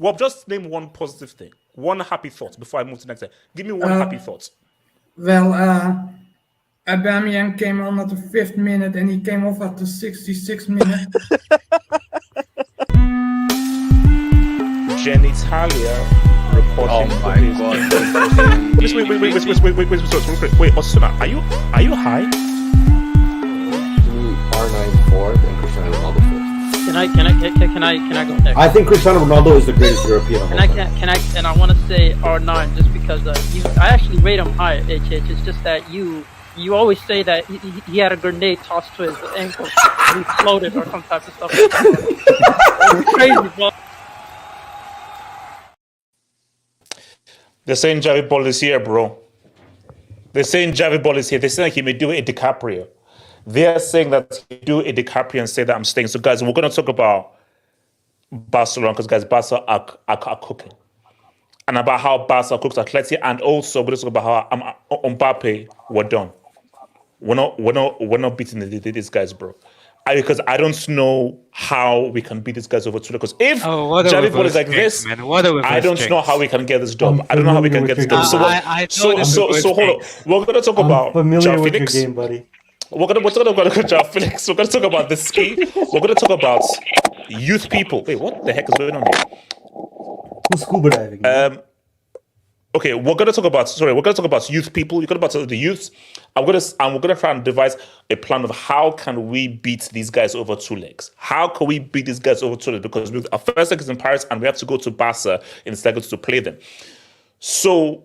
Well, just name one positive thing, one happy thought before I move to the next thing. Give me one happy thought. Well, Aubameyang came on at the 5th minute and he came off at the 66th minute. Genitalia reporting. Oh my god. Wait, Osuna, are you high? R9 fourth and Cristiano Ronaldo fifth. Can I go next? I think Cristiano Ronaldo is the greatest European of all time. And I want to say R9 just because I actually rate him high. It's just that you always say that he had a grenade tossed to his ankle, and he floated or some type of stuff. Like that. It's crazy, bro. They're saying Xavi Ball is here, bro. They're saying Xavi Ball is here. They're saying he may do it in DiCaprio. They're saying that he do it DiCaprio and say that I'm staying. So, guys, we're going to talk about Barcelona because, guys, Barca are cooking. And about how Barca cooks Atleti, and also we're going to talk about how Mbappe were done. We're not beating these guys, bro. Because I don't know how we can beat these guys over Twitter. Because if Xavi Ball is like this, I don't know how we can get this done. I don't know how we can get this done. So hold on. We're going to talk about familiar with Felix. your game, buddy. We're going to talk about Joao Felix. We're going to talk about the ski. We're going to talk about youth people. Wait, what the heck is going on here? Who's scuba diving? Okay, we're going to talk about youth people. You're going to talk about the youths. We're going to try and devise a plan of how can we beat these guys over two legs. How can we beat these guys over two legs? Because our first leg is in Paris and we have to go to Barca in seconds to play them. So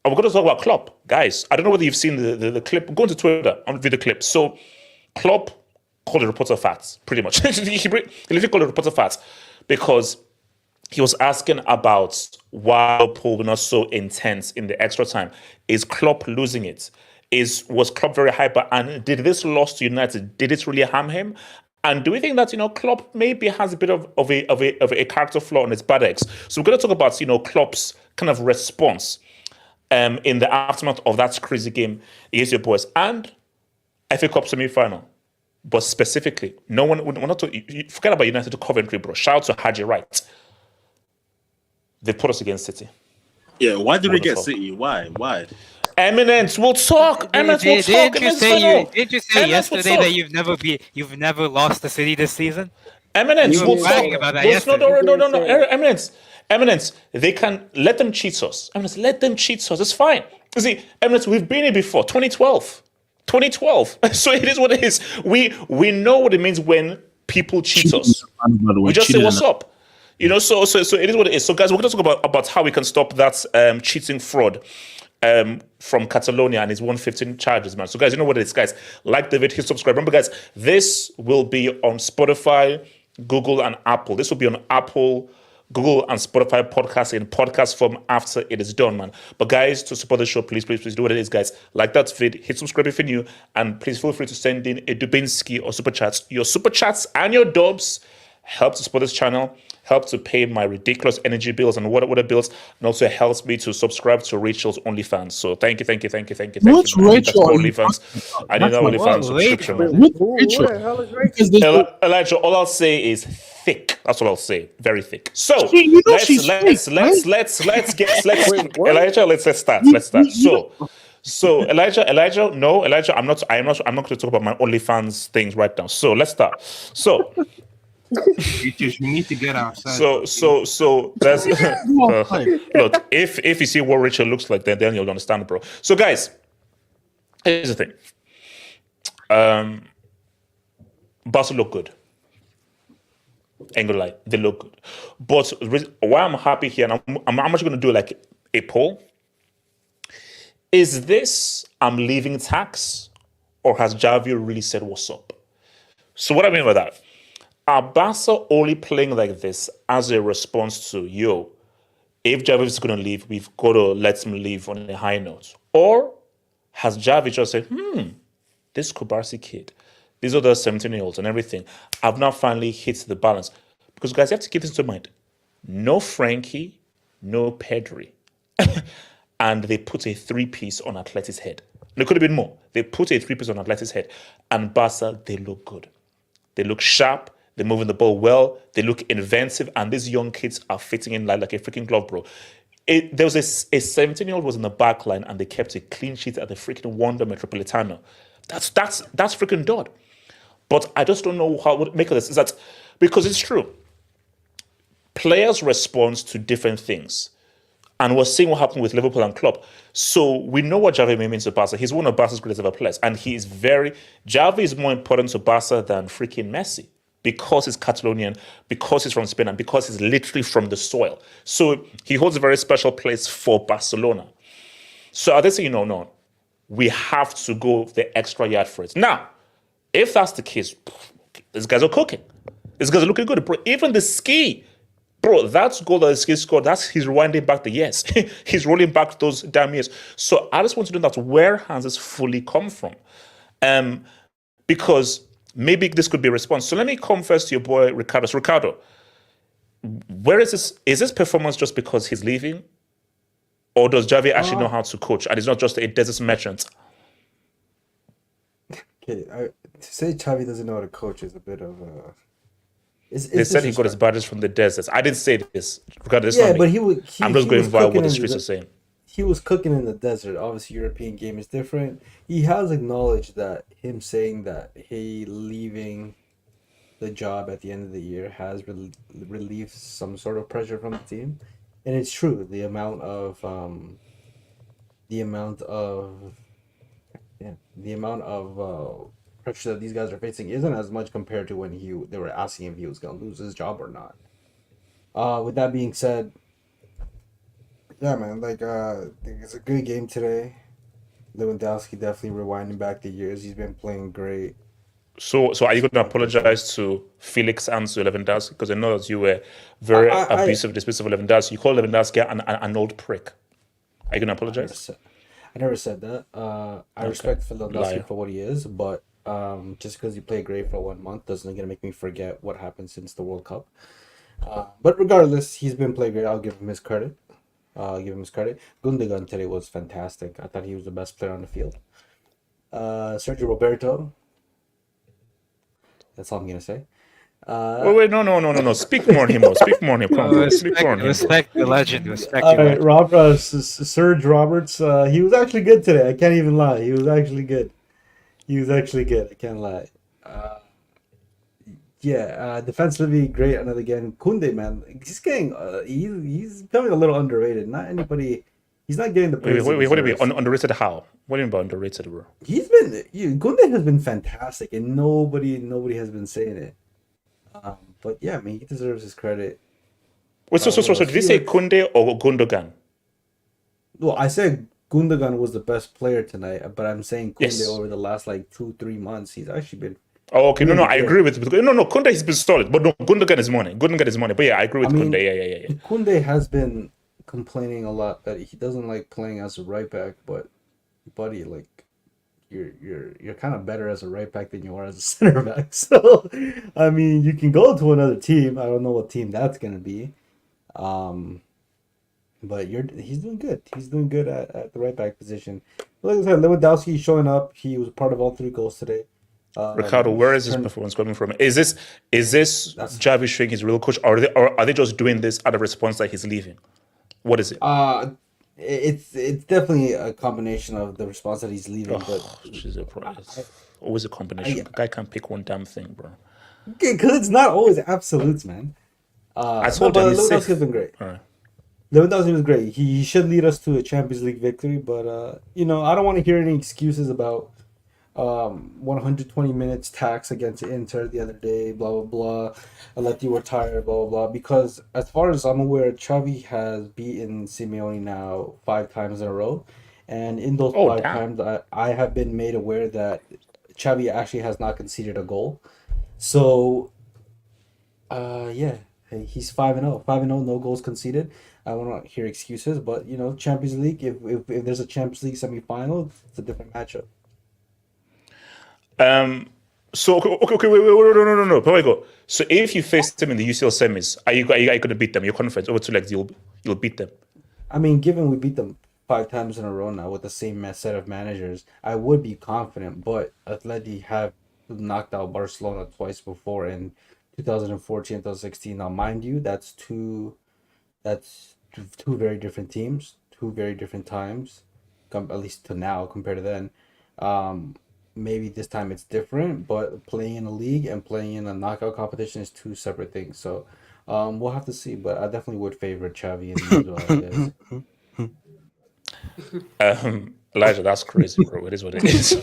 we're going to talk about Klopp. Guys, I don't know whether you've seen the clip. Go into Twitter and view the clip. So Klopp called the reporter fat, pretty much. he literally called the reporter fat because he was asking about why Liverpool were not so intense in the extra time. Is Klopp losing it? Was Klopp very hyper? And did this loss to United, did it really harm him? And do we think that, Klopp maybe has a bit of a character flaw on his bad eggs? So we're going to talk about, Klopp's kind of response in the aftermath of that crazy game against your boys. And FA Cup semi-final. But specifically, we're not talking, forget about United to Coventry, bro. Shout out to Haji Wright. They put us against City. Yeah, why did we get City? Why? Eminence, we'll talk. Eminence, we'll talk. Didn't you say yesterday that you've never lost to City this season? Eminence, we'll talk about that yesterday. No. Eminence, they can let them cheat us. Eminence, let them cheat us. It's fine. You see, Eminence, we've been here before. 2012. So it is what it is. We know what it means when people cheat us. We just say what's up. So it is what it is. So guys, we're going to talk about how we can stop that cheating fraud from Catalonia and his 115 charges, man. So guys, you know what it is, guys. Like the video, hit subscribe. Remember, guys, this will be on Spotify, Google, and Apple. This will be on Apple, Google, and Spotify podcast in podcast form after it is done, man. But guys, to support the show, please do what it is, guys. Like that vid, hit subscribe if you're new, and please feel free to send in a Dubinsky or super chats. Your super chats and your dubs help to support this channel, help to pay my ridiculous energy bills and water bills, and also helps me to subscribe to Rachel's OnlyFans. So thank you. What's Rachel? OnlyFans. I need that OnlyFans subscription. Rachel? Elijah, all I'll say is thick. That's what I'll say. Very thick. So let's Elijah, let's start. So Elijah, no, Elijah, I'm not going to talk about my OnlyFans things right now. So let's start. So you need to get outside. So that's look. If you see what Rachel looks like, then you'll understand, bro. So guys, here's the thing. Barca look good. Ain't gonna lie, they look good. But why I'm happy here, and I'm actually gonna do like a poll. Is this I'm leaving tax, or has Xavi really said what's up? So what I mean by that, are Barca only playing like this as a response to, yo, if Xavi is going to leave, we've got to let him leave on a high note? Or has Xavi just said, this Kubarsi kid, these other 17-year-olds and everything, have now finally hit the balance? Because, guys, you have to keep this in mind. No Frankie, no Pedri. And they put a three-piece on Atleti's head. There could have been more. They put a three-piece on Atleti's head. And Barca, they look good. They look sharp. They're moving the ball well. They look inventive. And these young kids are fitting in like a freaking glove, bro. There was a 17-year-old was in the back line and they kept a clean sheet at the freaking Wanda Metropolitano. That's freaking dud. But I just don't know how to make of this. Is that because it's true. Players respond to different things. And we're seeing what happened with Liverpool and Klopp. So we know what Xavi means to Barca. He's one of Barca's greatest ever players. And Xavi is more important to Barca than freaking Messi. Because he's Catalonian, because he's from Spain, and because he's literally from the soil. So he holds a very special place for Barcelona. So are they saying, no, we have to go the extra yard for it? Now, if that's the case, these guys are cooking. These guys are looking good. Bro, even the ski, bro, that goal that the ski scored, he's rewinding back the years. He's rolling back those damn years. So I just want to know that where has this fully come from? Because maybe this could be a response. So let me come first to your boy, Ricardo. So Ricardo, where is this? Is this performance just because he's leaving? Or does Xavi actually know how to coach? And he's not just a desert merchant? Okay, to say Xavi doesn't know how to coach is a bit of a... They said he got his badges from the deserts. I didn't say this. Ricardo, this Yeah, but I'm just going by what the streets are saying. He was cooking in the desert. Obviously, European game is different. He has acknowledged that him saying that he leaving the job at the end of the year has relieved some sort of pressure from the team, and it's true. The amount of pressure that these guys are facing isn't as much compared to when they were asking if he was going to lose his job or not. With that being said. Yeah, man, it's a good game today. Lewandowski definitely rewinding back the years. He's been playing great. So are you going to apologize to Felix and to Lewandowski? Because I know that you were very abusive, dismissive of Lewandowski. You call Lewandowski an old prick. Are you going to apologize? I never said that. I respect Lewandowski for what he is, but just because he played great for 1 month doesn't going to make me forget what happened since the World Cup. But regardless, he's been playing great. I'll give him his credit. Gundogan today was fantastic. I thought he was the best player on the field. Sergio Roberto. That's all I'm gonna say. Wait, no. Speak more on him. Speak more on him. Come on, speak more on him. Respect the legend. Respect All right, Serge Roberts. He was actually good today. I can't even lie. He was actually good. I can't lie. Defensively great. Another again, Koundé, man, he's getting he's becoming a little underrated. Not anybody. He's not getting the praise. Wait, what do you mean underrated? How? What do you mean by underrated, bro? Koundé has been fantastic, and nobody has been saying it. But yeah, I mean, he deserves his credit. Wait, so did you say Koundé or Gundogan? Well, I said Gundogan was the best player tonight, but I'm saying Koundé over the last 2-3 months, he's actually been. Oh, okay. No, I agree with no. Koundé has been solid, but no, Gundogan is money. But yeah, I agree with Koundé. Yeah. Koundé has been complaining a lot that he doesn't like playing as a right back, but buddy, you're kind of better as a right back than you are as a center back. So, I mean, you can go to another team. I don't know what team that's gonna be, but he's doing good. He's doing good at the right back position. Like I said, Lewandowski showing up. He was part of all 3 goals today. Ricardo, where is this performance coming from? Is this Xavi showing his real coach, or are they just doing this out of response that he's leaving? What is it? It's definitely a combination of the response that he's leaving. But always a combination. The guy can't pick one damn thing, bro. Okay, because it's not always absolutes, man. I told him Lewandowski has been great. All right. Lewandowski was great. He should lead us to a Champions League victory, but I don't want to hear any excuses about 120 minutes tax against Inter the other day, blah blah blah. I let you were tired, blah blah blah. Because as far as I'm aware, Xavi has beaten Simeone now 5 times in a row, And in those Oh, 5 damn. times, I have been made aware that Xavi actually has not conceded a goal. So, yeah, hey, he's 5-0. 5-0, no goals conceded. I will not hear excuses, but Champions League. If there's a Champions League semi-final, it's a different matchup. So okay, wait, no. Before I go, so if you face them in the UCL semis, are you going to beat them? You're confident over 2 legs, you'll beat them. I mean, given we beat them 5 times in a row now with the same set of managers, I would be confident. But Atleti have knocked out Barcelona twice before in 2014, 2016. Now, mind you, that's two very different teams, 2 very different times, at least to now compared to then. Maybe this time it's different, but playing in a league and playing in a knockout competition is 2 separate things. So we'll have to see, but I definitely would favor Xavi in these guys. Elijah, that's crazy, bro. It is what it is.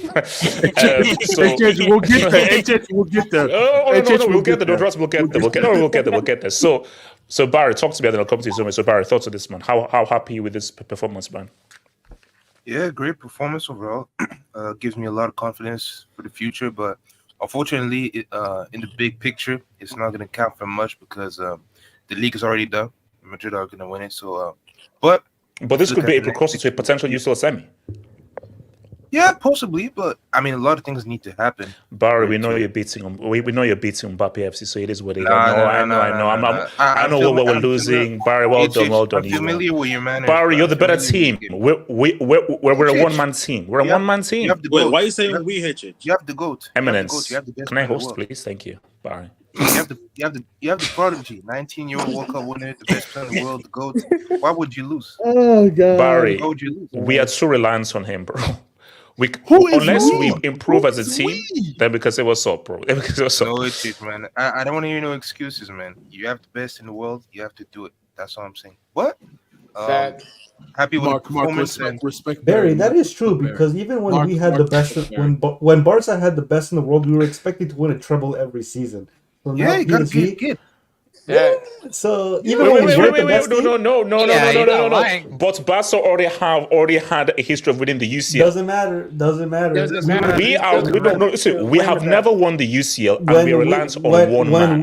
We'll get there. We'll get there. No, we'll get there. We'll get there. So Barry, talk to me, and then I'll come to you. So Barry, thoughts on this, man? How happy you with this performance, man? Yeah, great performance overall. Gives me a lot of confidence for the future, but unfortunately, in the big picture, it's not going to count for much because the league is already done. Madrid are going to win it. So, but this could be a precursor to a potential UCL semi. Yeah, possibly, but I mean, a lot of things need to happen. Barry, we know you're beating them. We know you're beating Mbappe FC, so it is what it is. I know. I know what we're losing. Barry, well done. I'm familiar with your manners. Barry, you're the better team. We're a one-man team. We're a one-man team. Wait, why are you saying we hit it? You have the GOAT. Eminence. You have the best Can I in the host, world. please? Thank you, Barry. You have the prodigy, 19-year-old World Cup winner, the best player in the world, the GOAT. Why would you lose? Oh God, Barry, Why would you lose? we are too reliant on him, bro. Unless we improve as a team, then because it was so, bro. No, it's it, man. I don't want to hear no excuses, man. You have the best in the world. You have to do it. That's all I'm saying. What? Happy with the performance. Respect Barry, that is true because even when we had the best, when Barca had the best in the world, we were expected to win a treble every season. So Yeah, you gotta be good. Yeah. So even when we weren't the best team, no. But Barca already had a history of winning the UCL. Doesn't matter. We have never won the UCL, and we are reliant on one man.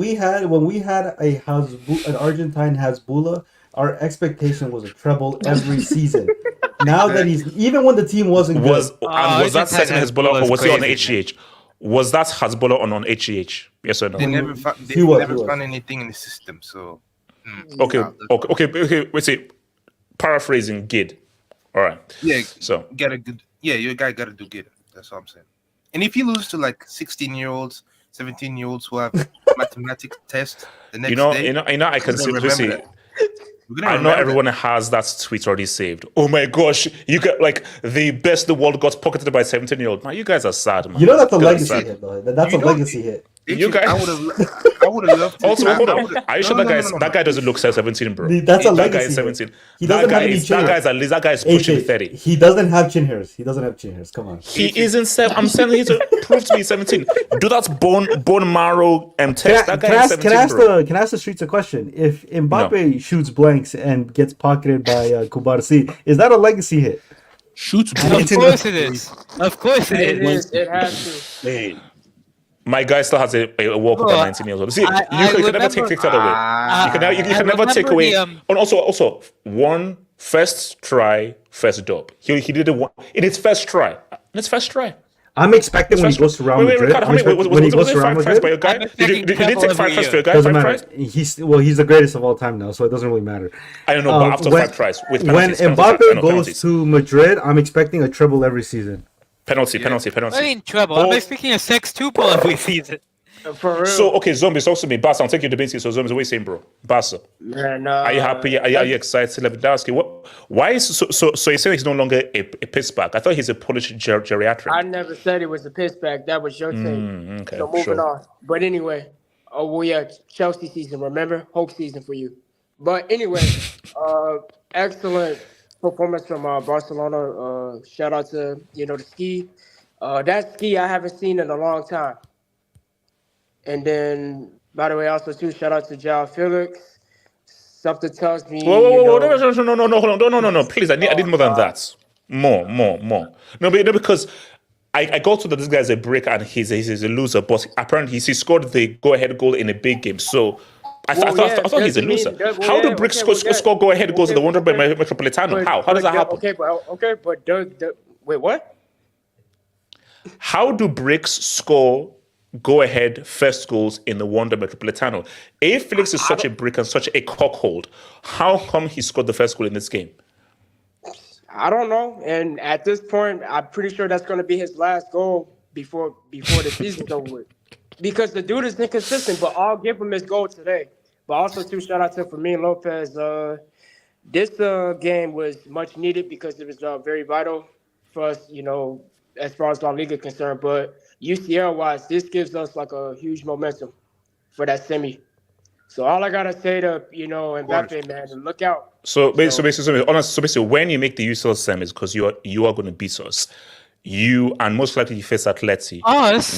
When we had an Argentine Hasbulla, our expectation was a treble every season. Now that even when the team wasn't good, was that second Hezbollah or was he on HGH? Was that Hezbollah on HGH? Yes or no? They never found anything in the system. So Okay. Wait, say paraphrasing Gid. All right. Yeah. So get a good. Yeah, your guy got to do good. That's all I'm saying. And if you lose to like 16-year-olds, 17-year-olds who have mathematics test the next day, I can see. I know everyone has that tweet already saved. Oh my gosh, you get like the best in the world got pocketed by a 17-year-old. Man, you guys are sad, man. You know that's a legacy hit, though. That's a legacy hit. You guys, I would have loved to. Also, hold on. Are you sure that guy doesn't look 17, bro? That's a legacy. That guy is 17. He doesn't have any chin hairs. That guy is pushing 30. He doesn't have chin hairs. Come on. He isn't 7. I'm saying he's prove to be 17. Do that bone marrow test. That guy is 17, bro. Can I ask the streets a question? If Mbappe shoots blanks and gets pocketed by Kubarsi, is that a legacy hit? Shoots blanks. Of course it is. It has to. Hey. My guy still has a World Cup at 19 years old. See, you can never take that away. You can never take away. And also, one first try, first dub. He did it in his first try. I'm expecting when he goes to Real Madrid. When he goes to Real Madrid, did he take 5 tries for your guy? Doesn't matter. He's the greatest of all time now, so it doesn't really matter. I don't know, but after 5 tries with penalties, when Mbappe goes to Madrid, I'm expecting a treble every season. Penalty. I mean treble. I'm expecting a 6-2 every season. For real. So okay, Zombies, talk to me. Barca, I'll take you to Debinsky. So Zombies, what are you saying, bro? Barca. Man, are you happy? Are you excited? Lewandowski. Why is so you're saying he's no longer a piss bag? I thought he's a Polish geriatric. I never said it was a piss bag. That was your take. Okay, so moving on. But anyway, Chelsea season. Remember, hope season for you. But anyway, excellent performance from Barcelona. Shout out to the ski. That ski I haven't seen in a long time. And then, by the way, also too, shout out to Joao Felix. Something tells me. Whoa, no, hold on, no, please, I need more than that. More. No, because I got to that this guy's a break and he's a loser, but apparently he scored the go-ahead goal in a big game. So I thought he's a loser. How do Bricks score go-ahead goals in the Wonder Metropolitano? How does that happen? But wait, what? How do Bricks score go-ahead first goals in the Wonder Metropolitano? If Felix is such a brick and such a cockhold, how come he scored the first goal in this game? I don't know. And at this point, I'm pretty sure that's going to be his last goal before the season's over with. Because the dude is inconsistent, but I'll give him his goal today. But also, too, shout out to Fermin Lopez. This game was much needed because it was very vital for us, as far as La Liga is concerned. But UCL-wise, this gives us like a huge momentum for that semi. So all I gotta say to Mbappe, man, look out. So basically, when you make the UCL semis, because you are going to beat us, you and most likely you face Atleti.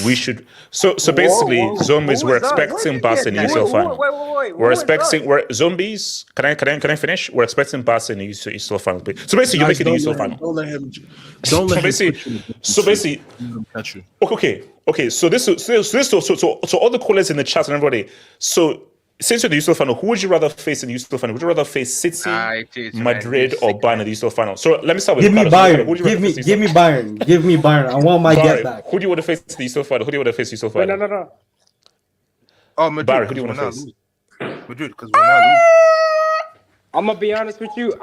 We should. So basically, zombies. We're expecting Barca in the UCL final. Wait. We're expecting. We're zombies. Can I finish? We're expecting Barca in the UCL final. So basically, you're making the UCL final. Don't let him. Don't let him. So basically, okay. So all the callers in the chat and everybody. So. Since you're the UCL final, who would you rather face in the UCL final? Would you rather face City, Madrid, or Bayern in the UCL final? So let me start with Give me Bayern. Give me Bayern. Give me Bayern. I want my get back. Who do you want to face in the UCL final? Who do you want to face in the UCL final? No. Oh, Madrid. Barry, who do you want to face? Madrid, because we're not losing. I'm gonna be honest with you.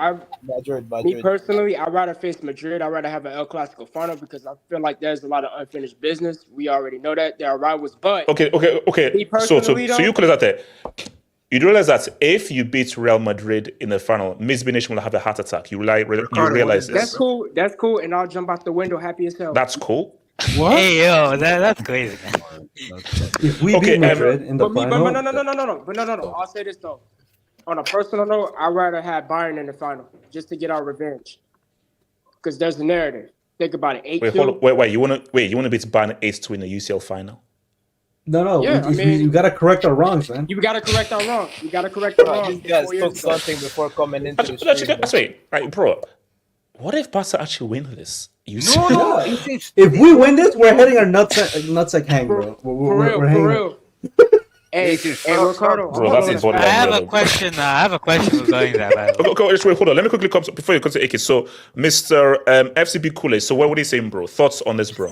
Madrid. Me personally, I'd rather face Madrid. I'd rather have an El Clasico final because I feel like there's a lot of unfinished business. We already know that there are rivals, but okay. So you call it that. You realize that if you beat Real Madrid in the final, Miss B Nation will have a heart attack. You realize this. That's cool, and I'll jump out the window happy as hell. That's cool. What? Hey yo, that's crazy, man. If we beat Madrid in the final, no. I'll say this though. On a personal note, I'd rather have Bayern in the final just to get our revenge. Because there's a narrative. Think about it. 8-2. Wait. You want to beat Bayern 8-2 in the UCL final? No. Yeah, you gotta correct our wrongs, man. You gotta correct our wrongs. These guys took something before coming into the stream. Wait, right, bro. What if Barca actually win this? No. If we win this, we're heading our nutsack hang, bro. For real. Hey, Ricardo. Bro, that's important. I have a question regarding that. Hold on. Let me quickly come before you come to AK. So, Mr. FCB Kool-Aid. So, what are you saying, bro? Thoughts on this, bro?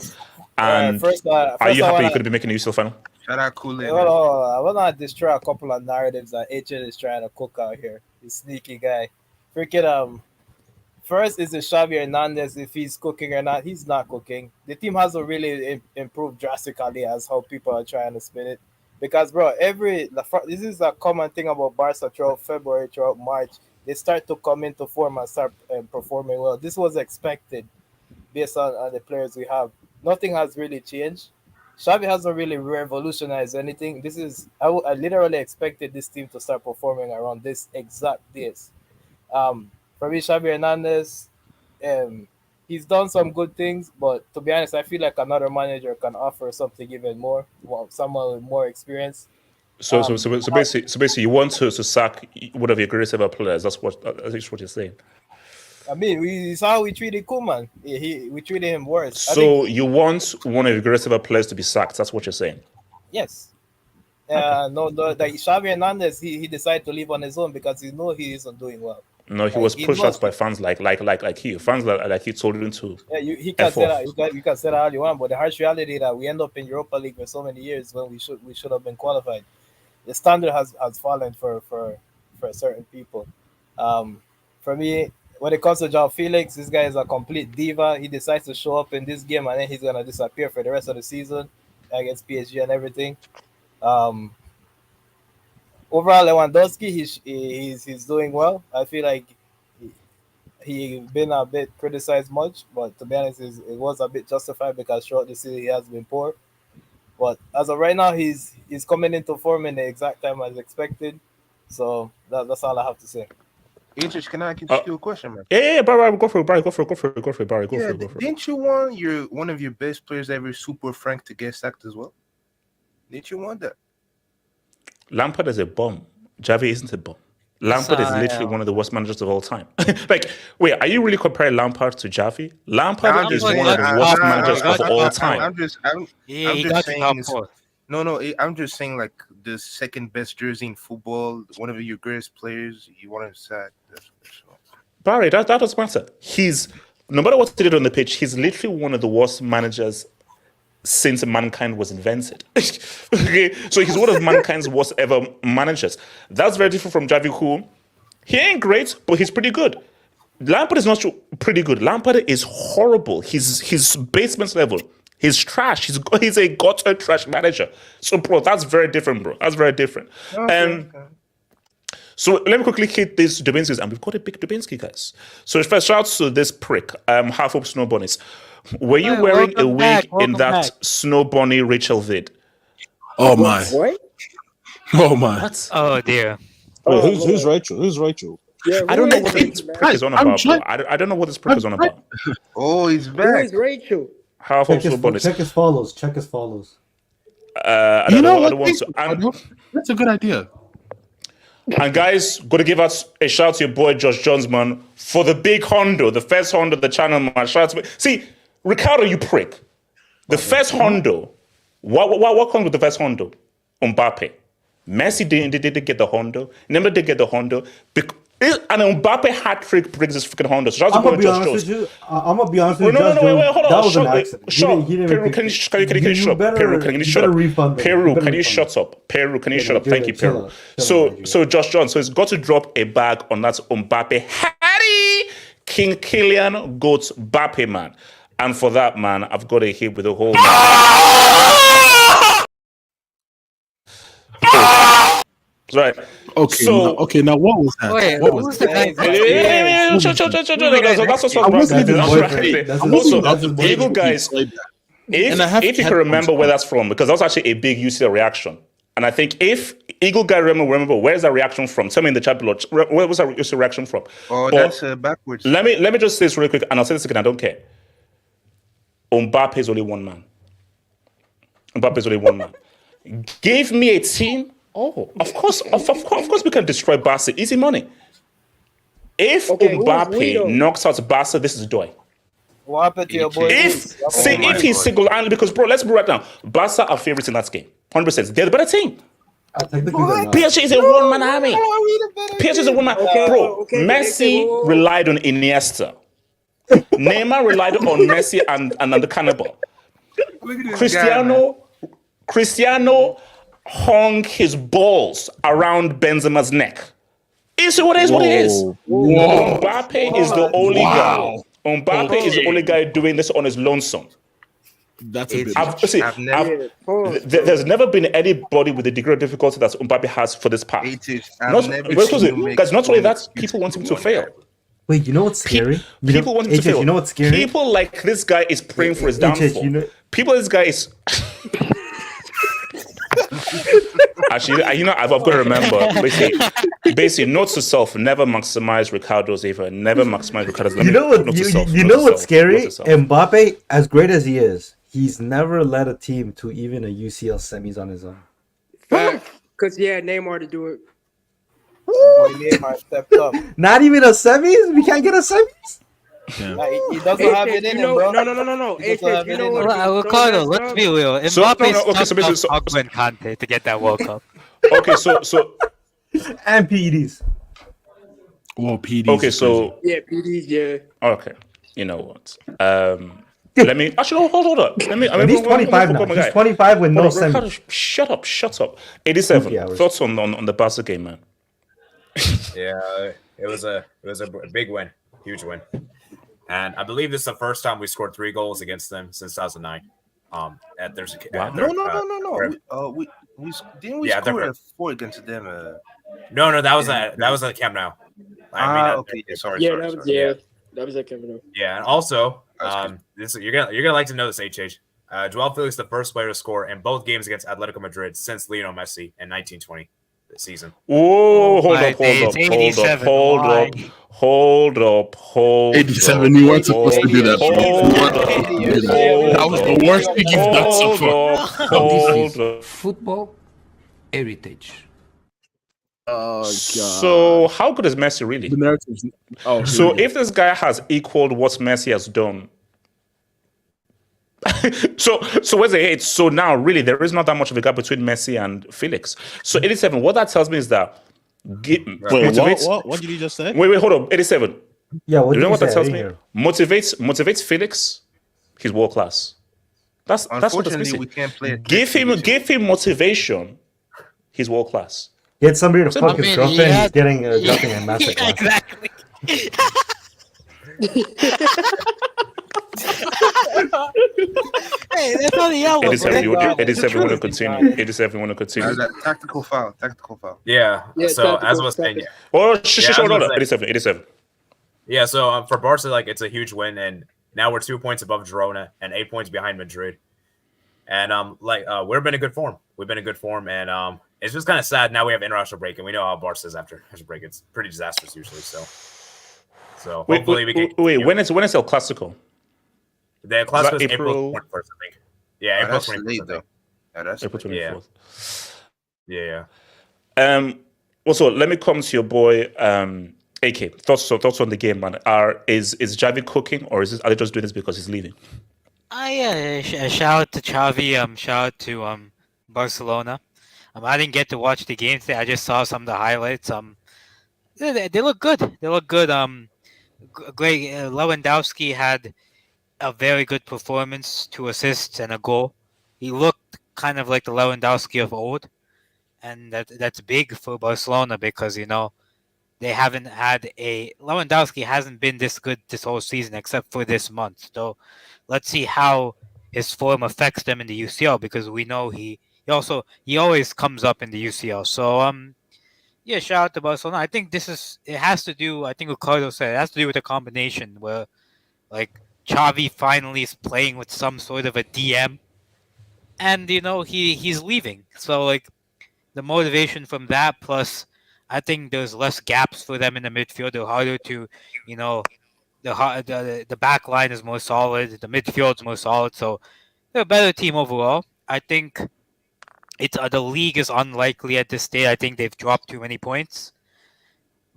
And first are you happy you could be making a UCL final? Shout out Kool-Aid. I want to destroy a couple of narratives that HL is trying to cook out here. This sneaky guy. Freaking First is the Xavi Hernandez, if he's cooking or not. He's not cooking. The team hasn't really improved drastically as how people are trying to spin it. Because, bro, this is a common thing about Barca throughout February, throughout March. They start to come into form and start performing well. This was expected based on the players we have. Nothing has really changed. Xavi hasn't really revolutionized anything. I literally expected this team to start performing around this exact days. For me, Xavi Hernandez, he's done some good things, but to be honest, I feel like another manager can offer something even more. Someone with more experience. So basically, you want to sack one of your greatest ever players. That's what you're saying. I mean, we saw how we treated Koeman. We treated him worse. So you want one of your greatest ever players to be sacked? That's what you're saying? Yes. Xavi Hernandez, he decided to leave on his own because he knows he isn't doing well. No, he was pushed out by fans like you. Fans like he told him to. Yeah, he can say that. You can say that all you want, but the harsh reality that we end up in Europa League for so many years when we should have been qualified. The standard has fallen for certain people. For me, when it comes to Joao Felix, this guy is a complete diva. He decides to show up in this game and then he's gonna disappear for the rest of the season against PSG and everything. Overall, Lewandowski, he's doing well. I feel like he been a bit criticized much, but to be honest, it was a bit justified because throughout the season he has been poor. But as of right now, he's coming into form in the exact time as expected. So that's all I have to say. Idris, can I ask you a question, man? Yeah, Barry, go for it, Barry. Go for it, Barry. Go for it. Didn't you want one of your best players ever, Super Frank, to get sacked as well? Didn't you want that? Lampard is a bomb. Xavi isn't a bomb. Lampard is literally one of the worst managers of all time. Like, wait, are you really comparing Lampard to Xavi? Lampard is one of the worst managers of all time. I'm just saying. I'm just saying, like, the second best jersey in football, one of your greatest players, you want to sack. Barry, that doesn't matter. No matter what he did on the pitch, he's literally one of the worst managers since mankind was invented. Okay, so he's one of mankind's worst ever managers. That's very different from Xavi, who he ain't great, but he's pretty good. Lampard is not pretty good. Lampard is horrible. He's basement level. He's trash. He's a gutter trash manager. So, bro, that's very different, bro. That's very different. Okay. So let me quickly hit these Dubinskis, and we've got a big Dubinsky, guys. So first, shout out to this prick, Half Up Snow Bunnies. Were you wearing a wig in that Snow Bunny Rachel vid? Oh my! What? Oh my! What? Oh dear. Wait, who's Rachel? Who's Rachel? Yeah, I don't know what this prick is on about, bro. I don't know what this prick is on about. Oh, he's Who back. is Rachel? Half Up Snow Bunnies. Check his follows. I don't know. That's a good idea. And guys, got to give us a shout out to your boy Josh Jones, man, for the big Hondo, the first Hondo, the channel, man. Shout out to me. See, Ricardo, you prick. The first Hondo. What comes with the first Hondo? Mbappe. Messi didn't get the Hondo. Neymar did get the Hondo. And Mbappe hat trick brings this freaking Honda. So I'm gonna be honest with you. I'm gonna be honest with you. Wait, hold on. That was an accident. Peru, can you shut up? Peru, can you shut up? Peru, can you shut up? Peru, can you shut up? Thank you, Peru. So Josh John, so he's got to drop a bag on that Mbappe Harry King Kylian Goat Mbappe, man. And for that, man, I've got a hit with the whole right. Okay. Now what was that? Wait, what was that? Also, Eagle guys, if you can remember where that's from, because that was actually a big UCL reaction. And I think if Eagle guy remember where's that reaction from? Tell me in the chat below. Where was that UCL reaction from? Oh, that's backwards. Let me just say this really quick, and I'll say this again. I don't care. Mbappe is only one man. Give me a team. Oh, of course we can destroy Barca. Easy money. If Mbappe knocks out Barca, this is joy. What happened to your boy? If he's single-handed, because bro, let's be right now. Barca are favorites in that game. 100%. They're the better team. PSG is a one-man army. PSG is a one-man. Messi relied on Iniesta. Neymar relied on Messi and the cannibal. Cristiano hung his balls around Benzema's neck. It's what it is. Mbappe is the only guy. Mbappe is the only guy doing this on his lonesome. That's a bit. There's never been anybody with the degree of difficulty that Mbappe has for this path. Guys, not only that, people want him to fail. Wait, you know what's scary? People want him to fail. You know what's scary? People like this guy is praying for his downfall. This guy is... Actually, I've got to remember, basically, note to self, never maximize Ricardo's either. Never maximize Ricardo's. You know what's scary? Mbappe, as great as he is, he's never led a team to even a UCL semis on his own. Because he had Neymar to do it. Neymar stepped up. Not even a semis? We can't get a semis? He doesn't have it in him, bro. No. Ricardo, let's be real. Mbappe stopped Pogba and Kante to get that World Cup. Okay, so and PEDs. Well, PEDs. Okay, so PEDs, yeah. Okay, you know what? Let me actually hold on. He's 25 now. He's 25 with no semis. Shut up. 87. Thoughts on the Barca game, man? Yeah, it was a big win, huge win. And I believe this is the first time we scored 3 goals against them since 2009. No. We score 4 against them. No, that was at Camp Nou. Okay, sorry. That was at Camp Nou. Yeah, and also, you're gonna like to know this, HH. Joao Felix, the first player to score in both games against Atletico Madrid since Lionel Messi in 1920 season. Oh, hold up. 87, you weren't supposed to do that. That was the worst thing you've done so far. Football heritage. Oh god. So how good is Messi really? The narrative's So if this guy has equaled what Messi has done, so where's the hate? So now really there is not that much of a gap between Messi and Felix. So 87, what that tells me is that What did you just say? Wait, hold on. 87. Yeah, what you know what that tells me? Here? Motivates Felix. He's world class. That's what that's missing. We can't play. Give him motivation. He's world class. He had somebody to fuck his girlfriend. He's getting dropping a massive. Yeah, exactly. Hey, that's on the yellow. 87 want to continue. 87 want to continue. Tactical foul. Yeah. So as I was saying, hold on. 87. Yeah. So for Barca, like it's a huge win, and now we're 2 points above Girona and 8 points behind Madrid. And we've been in good form. And it's just kind of sad. Now we have international break, and we know how Barca is after break. It's pretty disastrous usually. So hopefully we can. Wait, when is El Clasico? The Clasico is April 21st, I think. Yeah, April 21st. Though. That's April 24th. Yeah. Also, let me come to your boy, AK. Thoughts on the game, man. Is Xavi cooking, or are they just doing this because he's leaving? Shout out to Xavi. Shout out to Barcelona. I didn't get to watch the game today. I just saw some of the highlights. They look good. Great. Lewandowski had a very good performance, 2 assists and a goal. He looked kind of like the Lewandowski of old, and that's big for Barcelona because they haven't had Lewandowski hasn't been this good this whole season except for this month. So let's see how his form affects them in the UCL because we know he always comes up in the UCL. So shout out to Barcelona. I think it has to do. I think Ricardo said it has to do with a combination where like Xavi finally is playing with some sort of a DM, and he's leaving. So like the motivation from that plus. I think there's less gaps for them in the midfield. They're harder to, the back line is more solid. The midfield's more solid. So they're a better team overall. I think the league is unlikely at this stage. I think they've dropped too many points.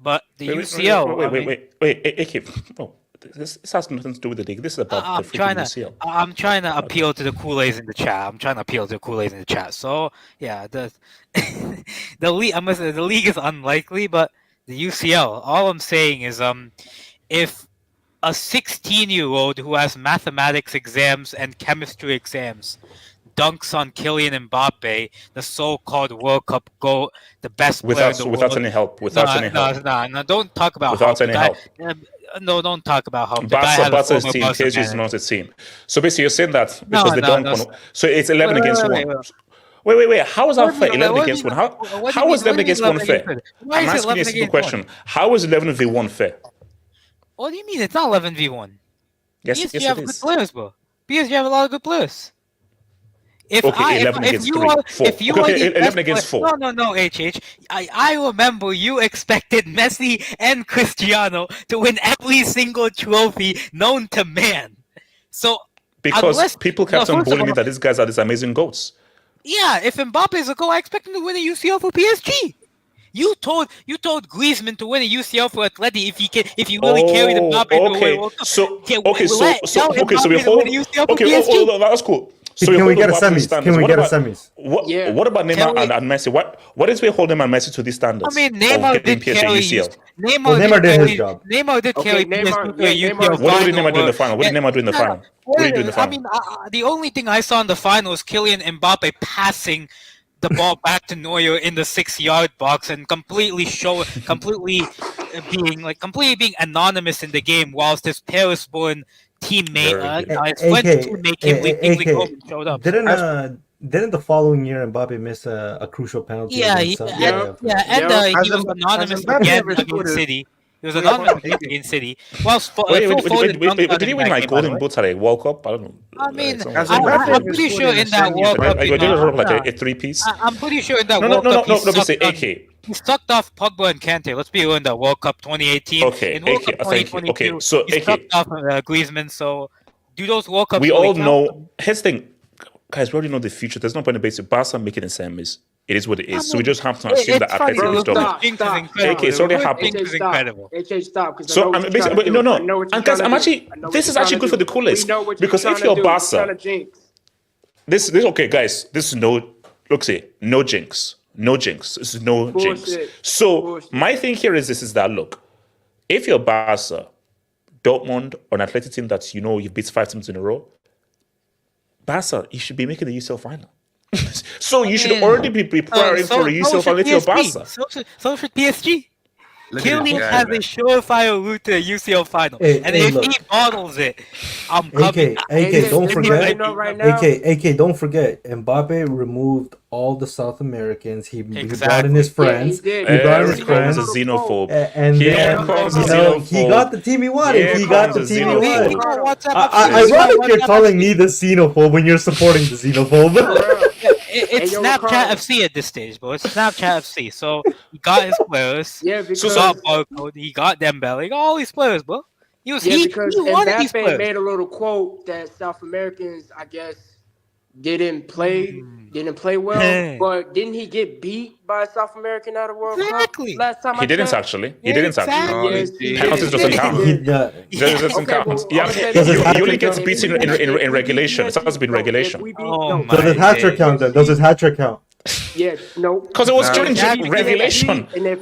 But the UCL... Wait. No, this has nothing to do with the league. This is about the freaking UCL. I'm trying to appeal to the Kool-Aids in the chat. So, yeah, the league is unlikely, but the UCL, all I'm saying is if a 16-year-old who has mathematics exams and chemistry exams dunks on Kylian Mbappe, the so-called World Cup GOAT, the best player in the world. Without any help. No, don't talk about without any help. No, don't talk about how Barca's team, PSG is not a team. So basically, you're saying that because they don't. So it's 11 against 1. Wait. How is that fair? 11 against 1. How is 11 against 1 fair? I'm asking you a simple question. How is 11v1 fair? What do you mean? It's not 11v1. Yes, PSG have good players, bro. PSG have a lot of good players. If 11 against 4. No, HH. I remember you expected Messi and Cristiano to win every single trophy known to man. So because people kept on bullying me that these guys are these amazing goats. Yeah, if Mbappe is a goal, I expect him to win a UCL for PSG. You told Griezmann to win a UCL for Atleti if you really carried Mbappe to win World Cup. So we hold. Okay, that's cool. So can we get a semis? What about Neymar and Messi? What is we hold Neymar and Messi to these standards? I mean, Neymar did carry. Neymar did his job. Neymar did carry PSG to a UCL. What did Neymar do in the final? What did Neymar do in the final? I mean, the only thing I saw in the final was Kylian Mbappe passing the ball back to Neuer in the 6-yard box and completely being anonymous in the game, whilst his Paris-born teammate, his French teammate Kingsley showed up. Didn't the following year Mbappe miss a crucial penalty? He was anonymous again against City. He was anonymous against City. Did he win like golden boots at a World Cup? I don't know. I mean, I'm pretty sure in that World Cup. Did it like a 3-piece? I'm pretty sure in that World Cup. He sucked off Pogba and Kante. Let's be real, in that World Cup 2018. Okay, in World Cup 2022, so he sucked off Griezmann. So do those World Cups? We all know. Here's the thing, guys. We already know the future. There's no point in basing Barca making the semis. It is what it is. So we just have to assume that Atletico is dominant. Okay, it's already happened. AJ, stop. AJ, stop. So I'm basically, no. And guys, this is actually good for the coolest because if you're Barca, this okay, guys. This is no jinx. No jinx. This is no jinx. So my thing here is that look, if you're Barca, Dortmund, or an athletic team that you've beat 5 teams in a row, Barca, you should be making the UCL final. So you should already be preparing for a UCL final if you're Barca. So should PSG. Kylian has a surefire route to a UCL final, and if he bottles it, I'm coming. AK, don't forget. AK, don't forget. Mbappe removed all the South Americans. He brought in his friends. He brought in his friends. A xenophobe. And then he got the team he wanted. He got the team he wanted. Ironic, you're calling me the xenophobe when you're supporting the xenophobe. It's Snapchat FC at this stage, bro. It's Snapchat FC. So he got his players. Yeah, because he got Barcode, he got Dembele, he got all these players, bro. He because wanted these Mbappe players. made a little quote that South Americans, I guess, didn't play well. But didn't he get beat by a South American at a World Cup last time? He didn't actually. Penalties doesn't count. Doesn't count. You only get beaten in regulation. It has been regulation. Does his hat trick count then? Does his hat trick count? Yeah, no. Because it was during regulation. And if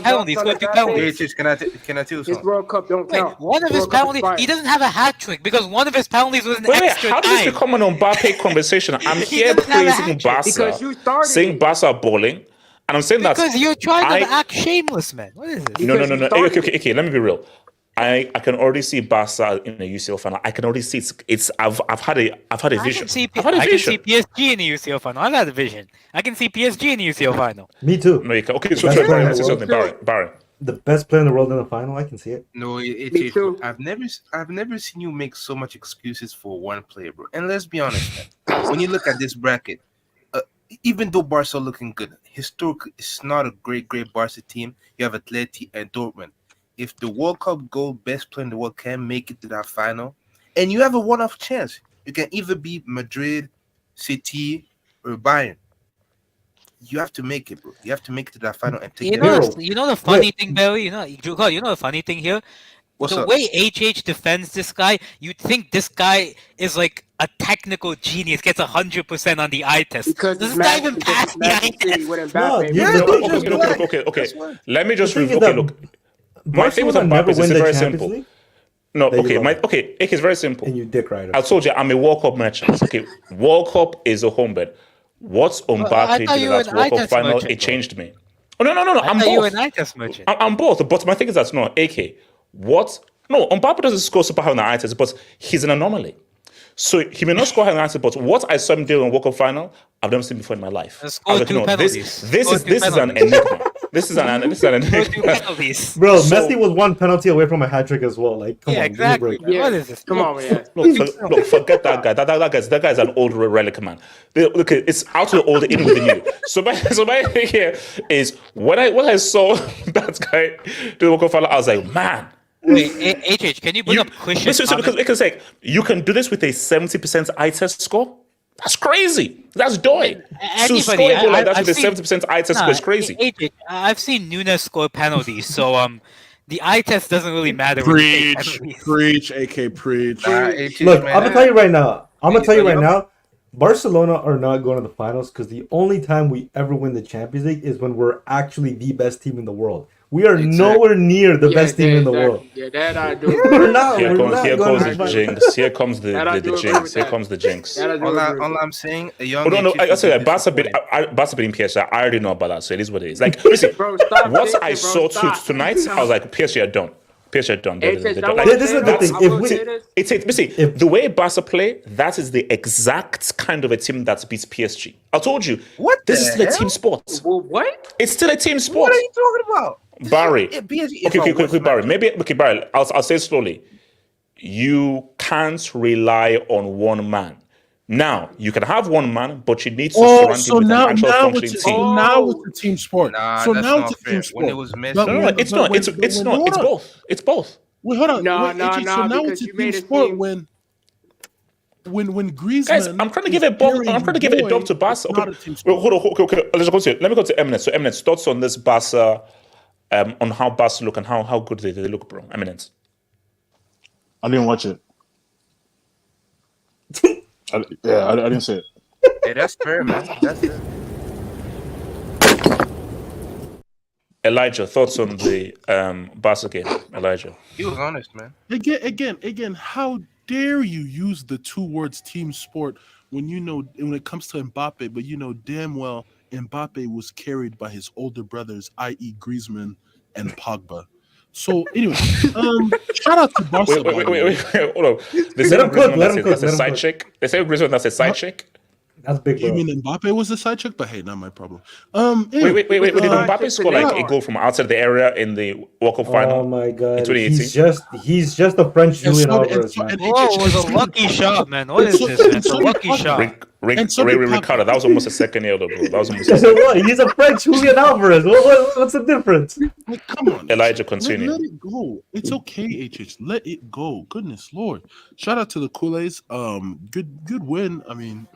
penalties, can I tell you something? His World Cup don't count. One of his penalties, he doesn't have a hat trick because one of his penalties was an extra how does this become an Mbappe conversation? I'm here praising Barca, saying Barca balling, and I'm saying that because you're trying to act shameless, man. What is this? No. Okay. Let me be real. I can already see Barca in the UCL final. I can already see it's. I've had a vision. I can see PSG in the UCL final. I've had a vision. I can see PSG in the UCL final. Me too. No, you can. Okay, so let's say something, Barry. The best player in the world in the final. I can see it. No, Me too. I've never seen you make so much excuses for one player, bro. And let's be honest, man. When you look at this bracket, even though Barca looking good, historically, it's not a great Barca team. You have Atleti and Dortmund. If the World Cup gold best player in the world can make it to that final, and you have a one-off chance, you can either beat Madrid, City, or Bayern. You have to make it, bro. You have to make it to that final and take it. You know the funny thing, Barry? You know the funny thing here? The way HH defends this guy, you'd think this guy is like a technical genius, gets 100% on the eye test. Because this guy even passed the eye test. Okay. Let me just look. My thing with Mbappe is very simple. League? No, okay. It's very simple. And you dick rider. I told you I'm a World Cup merchant. Okay, World Cup is a home bed. What's Mbappe did in that World Cup final? It changed me. Oh no. I'm both. You an eye test merchant. I'm both. But my thing is that no, AK. What? No, Mbappe doesn't score super high on the eye test, but he's an anomaly. So he may not score high on the eye test, but what I saw him do in World Cup final, I've never seen before in my life. This is an enigma. This is an enigma. Bro, Messi was one penalty away from a hat trick as well. Like, come on, exactly. What is this? Come on, man. Look, forget that guy. That guy's an old relic, man. Look, it's out of the old, in with the new. So my thing here is when I saw that guy do the World Cup final, I was like, man. Wait, HH, can you bring up questions? Because it can say you can do this with a 70% eye test score. That's crazy. That's doing. So scoring a goal like that with a 70% eye test score is crazy. HH, I've seen Nunes score penalties, so the eye test doesn't really matter. Preach, AK, preach. Look, I'm gonna tell you right now. Barcelona are not going to the finals because the only time we ever win the Champions League is when we're actually the best team in the world. We are nowhere near the best team in the world. Yeah, that I do. We're not. Here comes the jinx. Here comes the jinx. All I'm saying, a young. I say that Barca beating PSG. I already know about that, so it is what it is. Like, listen, what I saw tonight, I was like, PSG are done. PSG are done. This is the thing. If the way Barca play, that is the exact kind of a team that beats PSG. I told you. What? This is still a team sport. What? It's still a team sport. What are you talking about? Barry. Okay, Barry. I'll say it slowly. You can't rely on one man. Now, you can have one man, but you need to surround him with an actual functioning team. Now it's a team sport. Now it's a team sport. When it was Messi. No, it's not. It's both. It's both. Wait, hold on. No, so now it's a team sport when when Griezmann, guys, I'm trying to give a dub. I'm trying to give a dub to Barca. Okay. Wait, hold on. Okay. Let's go to. Let me go to Eminence. So, Eminence, thoughts on this Barca, on how Barca look and how good they look, bro. Eminence. I didn't watch it. I didn't see it. Hey, that's fair, man. That's fair. Elijah, thoughts on the Barca game? Elijah. He was honest, man. Again, how dare you use the two words team sport when it comes to Mbappe, but you know damn well Mbappe was carried by his older brothers, i.e. Griezmann and Pogba. So anyway, shout out to Barca. Wait, hold on. They say Griezmann that's a side chick. They say Griezmann that's a side chick. That's big, bro. You mean Mbappe was a side chick? But hey, not my problem. Wait. Did Mbappe score like a goal from outside the area in the World Cup final? Oh my god, in 2018? he's just a French Julian Alvarez, man. Whoa, it was a lucky shot, man. What is this, man? It's a lucky shot. Ricardo, that was almost a second year, though, bro. That was almost. What? He's a French Julian Alvarez. What's the difference? Like, come on, Elijah, continue. Let it go. It's okay, HH. Let it go. Goodness Lord. Shout out to the Kool-Aids. Good win. I mean,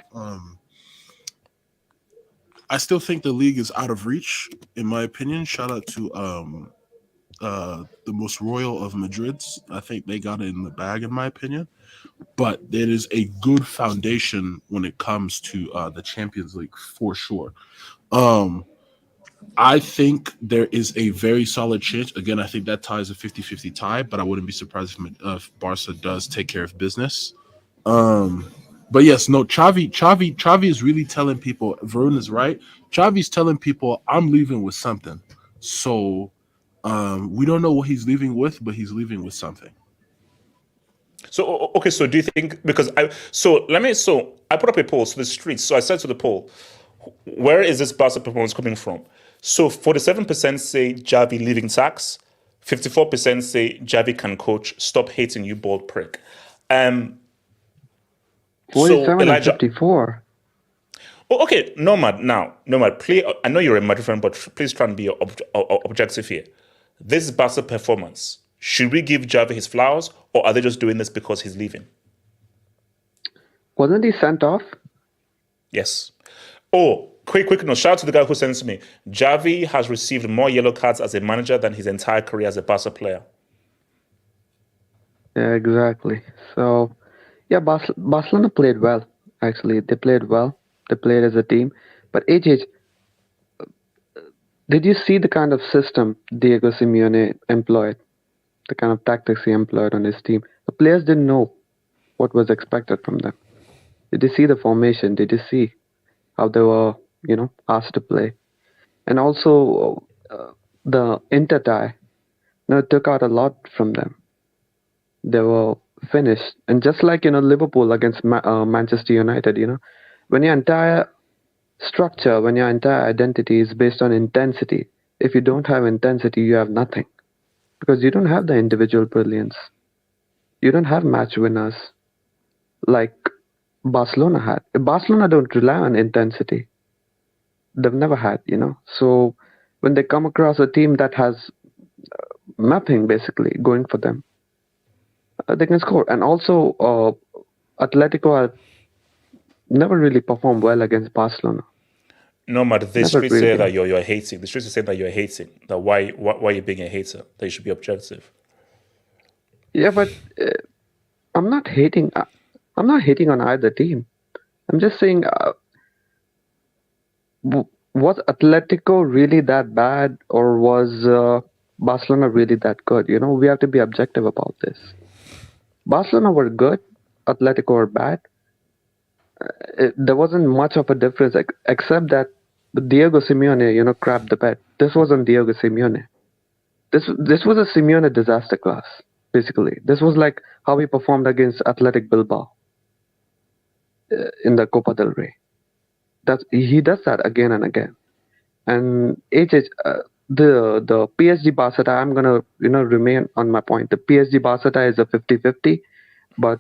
I still think the league is out of reach, in my opinion. Shout out to the most royal of Madrids. I think they got it in the bag, in my opinion. But there is a good foundation when it comes to the Champions League, for sure. I think there is a very solid chance. Again, I think that tie is a 50-50 tie, but I wouldn't be surprised if Barca does take care of business. But yes, no, Xavi is really telling people, Varun is right. Xavi's telling people, I'm leaving with something. So we don't know what he's leaving with, but he's leaving with something. So, okay, so do you think, I put up a poll, so the streets, so I said to the poll, where is this Barca performance coming from? So 47% say Xavi leaving tax, 54% say Xavi can coach, stop hating you bald prick. 47 and 54. Oh, okay, Nomad, please, I know you're a Madrid fan, but please try and be objective here. This Barca performance, should we give Xavi his flowers, or are they just doing this because he's leaving? Wasn't he sent off? Yes. Oh, quick note. Shout out to the guy who sends me. Xavi has received more yellow cards as a manager than his entire career as a Barca player. Yeah, exactly. So, yeah, Barcelona played well, actually. They played well. They played as a team. But HH, did you see the kind of system Diego Simeone employed? The kind of tactics he employed on his team? The players didn't know what was expected from them. Did you see the formation? Did you see how they were, asked to play? And also the Inter tie, it took out a lot from them. They were finished. And just like, Liverpool against Manchester United, when your entire structure, when your entire identity is based on intensity, if you don't have intensity, you have nothing. Because you don't have the individual brilliance. You don't have match winners like Barcelona had. Barcelona don't rely on intensity. They've never had, So when they come across a team that has nothing basically going for them, they can score. And also, Atletico have never really performed well against Barcelona. No, but the streets say that you're hating. The streets are saying that you're hating. That why are you being a hater? That you should be objective. Yeah, but I'm not hating. I'm not hating on either team. I'm just saying, was Atletico really that bad, or was Barcelona really that good? We have to be objective about this. Barcelona were good, Atletico were bad. There wasn't much of a difference, except that Diego Simeone, crapped the bed. This wasn't Diego Simeone. This was a Simeone disaster class, basically. This was like how he performed against Athletic Bilbao in the Copa del Rey. He does that again and again. And the PSG Barca tie, I'm gonna remain on my point. The PSG Barca tie is a 50-50, but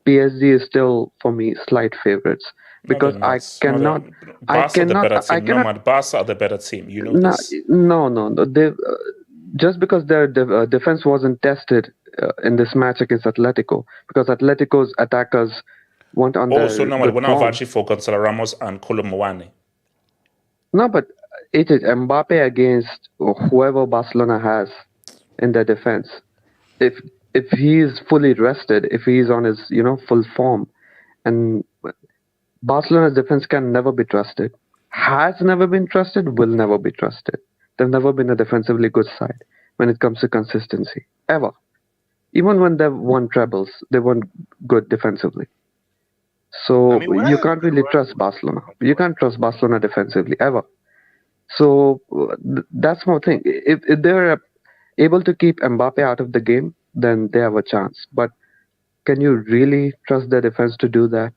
PSG is still for me slight favorites because Barca are the better team. You know this. No. They, just because their defense wasn't tested in this match against Atletico, because Atletico's attackers weren't on their Also, no, good we're not form. vouching for Gonzalo Ramos and Kolo Muani. No, but it is Mbappe against whoever Barcelona has in their defense. If he is fully rested, if he is on his full form, and Barcelona's defense can never be trusted, has never been trusted, will never be trusted. They've never been a defensively good side when it comes to consistency, ever. Even when they've won trebles, they weren't good defensively. So you can't really trust Barcelona. You can't trust Barcelona defensively, ever. So that's my thing. If they're able to keep Mbappe out of the game, then they have a chance. But can you really trust their defense to do that?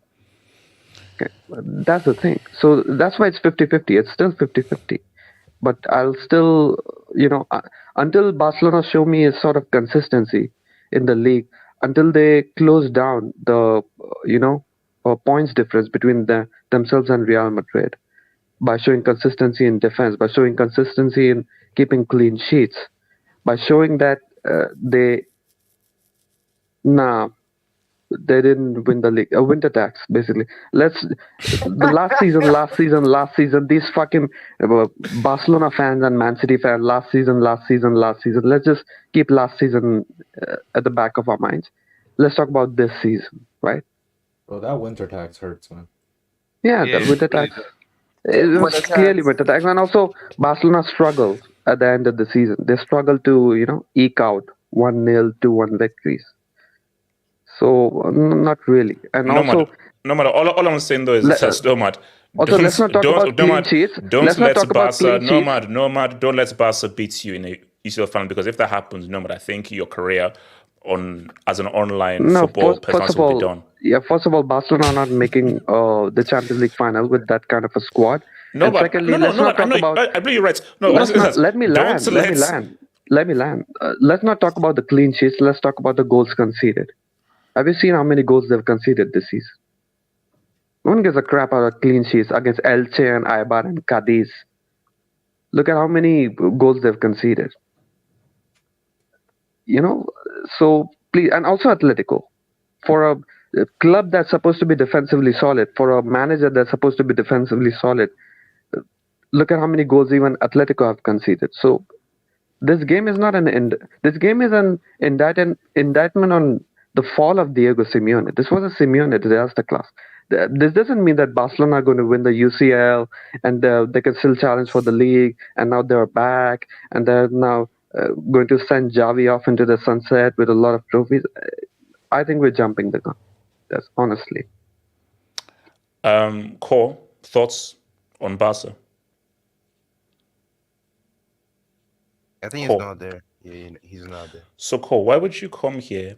Okay. That's the thing. So that's why it's 50-50. It's still 50-50. But I'll still, until Barcelona show me a sort of consistency in the league, until they close down the, points difference between themselves and Real Madrid, by showing consistency in defense, by showing consistency in keeping clean sheets, by showing that they didn't win the league. A winter tax, basically. Last season, these fucking Barcelona fans and Man City fans, last season. Let's just keep last season at the back of our minds. Let's talk about this season, right? Bro, that winter tax hurts, man. Yeah, the winter tax. It was clearly winter tax. And also, Barcelona struggled at the end of the season. They struggled to, eke out 1-0, 2-1 victories. So, not really. And all I'm saying though is that Nomad. Also, let's not talk about clean sheets. Don't let Barca beat you in a UCL final, because if that happens, Nomad, I think your career as an online football person will be done. Yeah, first of all, Barcelona are not making the Champions League final with that kind of a squad. No, and but secondly, I believe you're right. No, let me land. Let's not talk about the clean sheets. Let's talk about the goals conceded. Have you seen how many goals they've conceded this season? No one gives a crap about clean sheets against Elche and Eibar and Cadiz. Look at how many goals they've conceded. So please, and also Atletico, for a club that's supposed to be defensively solid, for a manager that's supposed to be defensively solid, look at how many goals even Atletico have conceded. So this game is not this game is an indictment on the fall of Diego Simeone. This was a Simeone disaster class. This doesn't mean that Barcelona are going to win the UCL and they can still challenge for the league, and now they're back and they're now going to send Xavi off into the sunset with a lot of trophies. I think we're jumping the gun. That's honestly. Core, thoughts on Barca? I think he's not there. Yeah, he's not there. So, Core, why would you come here,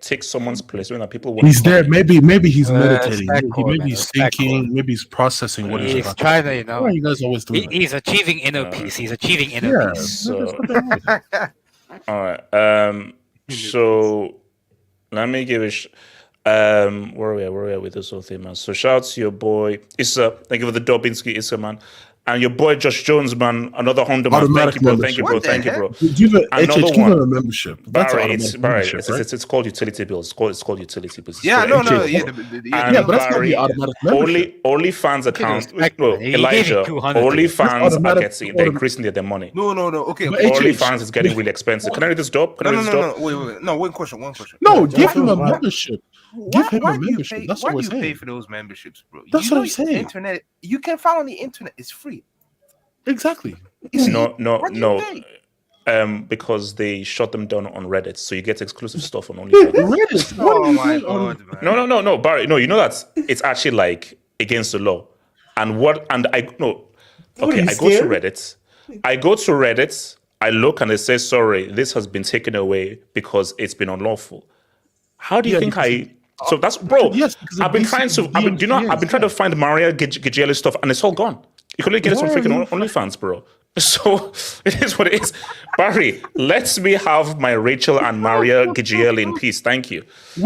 take someone's place when people want he's there? Maybe he's meditating. Maybe he's thinking. Maybe he's processing what he's trying to, Why are you guys always doing He's achieving inner peace. He's achieving inner peace. So, all right. So let me give it. Where are we with this whole thing, man? So shout out to your boy Issa. Thank you for the Dobinski, Issa, man. And your boy Josh Jones, man, another Honda, man. Thank you, bro. Thank you, bro. Thank you, bro. Another one. A membership. Barry, it's called utility bills. It's called utility bills. Yeah, no. Yeah, but that's not the automatic membership. Only fans account. No, Elijah. Only fans are getting. They're increasing their money. No. Okay. Only fans is getting really expensive. Can I read this dope? No. Wait. No, one question. No, give him a membership. Give him a membership. That's what we're saying. Why do you pay for those memberships, bro? That's what I'm saying. Internet, you can find on the internet. It's free. Exactly. No. Because they shut them down on Reddit, so you get exclusive stuff on OnlyFans. Reddit? Oh my god, man. No, Barry. No, you know that it's actually like against the law. I go to Reddit. I look and it says, sorry, this has been taken away because it's been unlawful. How do you think So that's, bro. Yes, I've been trying to find Maria Gijeli stuff, and it's all gone. You can only get it from freaking OnlyFans, bro. So it is what it is. Barry, let me have my Rachel and Maria Gijeli in peace. Thank you.